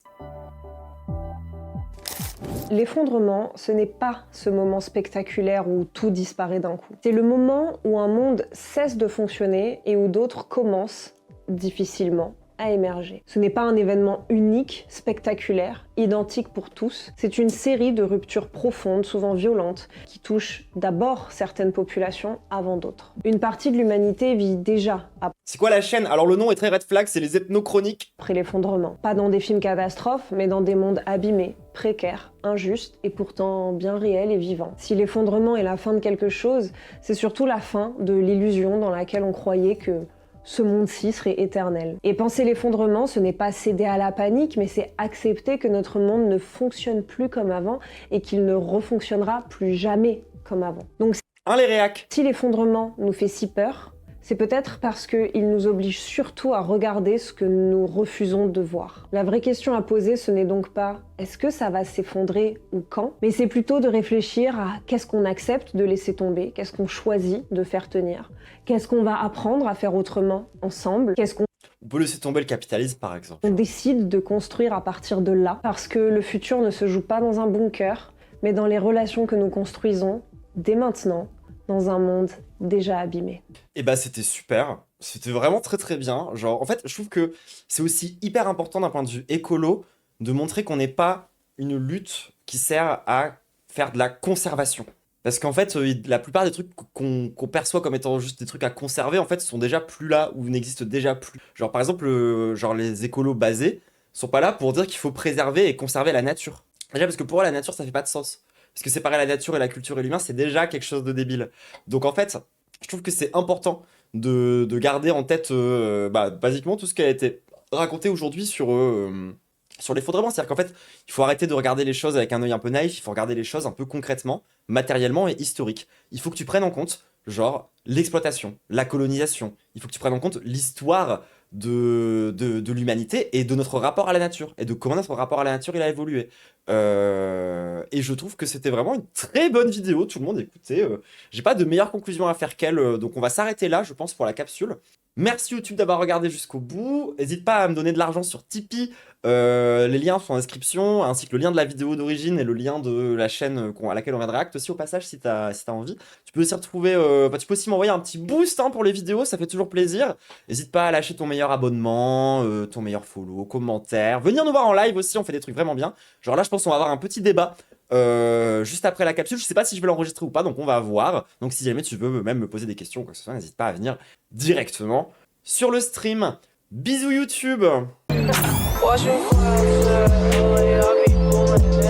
L'effondrement, ce n'est pas ce moment spectaculaire où tout disparaît d'un coup. C'est le moment où un monde cesse de fonctionner et où d'autres commencent, difficilement, à émerger. Ce n'est pas un événement unique, spectaculaire, identique pour tous. C'est une série de ruptures profondes, souvent violentes, qui touchent d'abord certaines populations avant d'autres. Une partie de l'humanité vit déjà C'est quoi la chaîne? Alors le nom est très red flag, c'est les ethnochroniques. après l'effondrement. Pas dans des films catastrophes, mais dans des mondes abîmés, précaires, injustes et pourtant bien réels et vivants. Si l'effondrement est la fin de quelque chose, c'est surtout la fin de l'illusion dans laquelle on croyait que ce monde-ci serait éternel. Et penser l'effondrement, ce n'est pas céder à la panique, mais c'est accepter que notre monde ne fonctionne plus comme avant et qu'il ne refonctionnera plus jamais comme avant. Donc Hein les réacs? si l'effondrement nous fait si peur, c'est peut-être parce qu'il nous oblige surtout à regarder ce que nous refusons de voir. La vraie question à poser, ce n'est donc pas « est-ce que ça va s'effondrer ou quand ?», mais c'est plutôt de réfléchir à qu'est-ce qu'on accepte de laisser tomber, qu'est-ce qu'on choisit de faire tenir, qu'est-ce qu'on va apprendre à faire autrement ensemble, qu'est-ce qu'on On peut laisser tomber le capitalisme par exemple. on décide de construire à partir de là, parce que le futur ne se joue pas dans un bunker, mais dans les relations que nous construisons dès maintenant, dans un monde déjà abîmé. Et bah c'était super, c'était vraiment très très bien. Genre en fait je trouve que c'est aussi hyper important d'un point de vue écolo de montrer qu'on n'est pas une lutte qui sert à faire de la conservation. Parce qu'en fait la plupart des trucs qu'on perçoit comme étant juste des trucs à conserver en fait sont déjà plus là ou n'existent déjà plus. Genre par exemple genre les écolos basés sont pas là pour dire qu'il faut préserver et conserver la nature. Déjà parce que pour eux la nature ça fait pas de sens. Parce que séparer la nature et la culture et l'humain, c'est déjà quelque chose de débile. Donc en fait, je trouve que c'est important de garder en tête basiquement tout ce qui a été raconté aujourd'hui sur l'effondrement. C'est-à-dire qu'en fait, il faut arrêter de regarder les choses avec un œil un peu naïf, il faut regarder les choses un peu concrètement, matériellement et historique. Il faut que tu prennes en compte, genre, l'exploitation, la colonisation. Il faut que tu prennes en compte l'histoire de l'humanité et de notre rapport à la nature, et de comment notre rapport à la nature il a évolué. Et je trouve que c'était vraiment une très bonne vidéo, tout le monde écoutez. J'ai pas de meilleure conclusion à faire qu'elle, donc on va s'arrêter là, je pense, pour la capsule. Merci YouTube d'avoir regardé jusqu'au bout. N'hésite pas à me donner de l'argent sur Tipeee. Les liens sont en description, ainsi que le lien de la vidéo d'origine et le lien de la chaîne à laquelle on vient de réact aussi au passage si t'as envie. Tu peux aussi retrouver, tu peux aussi m'envoyer un petit boost pour les vidéos, ça fait toujours plaisir. N'hésite pas à lâcher ton meilleur abonnement, ton meilleur follow, commentaire. Venir nous voir en live aussi, on fait des trucs vraiment bien. Genre là, je pense qu'on va avoir un petit débat juste après la capsule. Je sais pas si je vais l'enregistrer ou pas, donc on va voir. Donc si jamais tu veux même me poser des questions ou quoi que ce soit, n'hésite pas à venir directement sur le stream. Bisous YouTube. Watch me fly, fly, I be pulling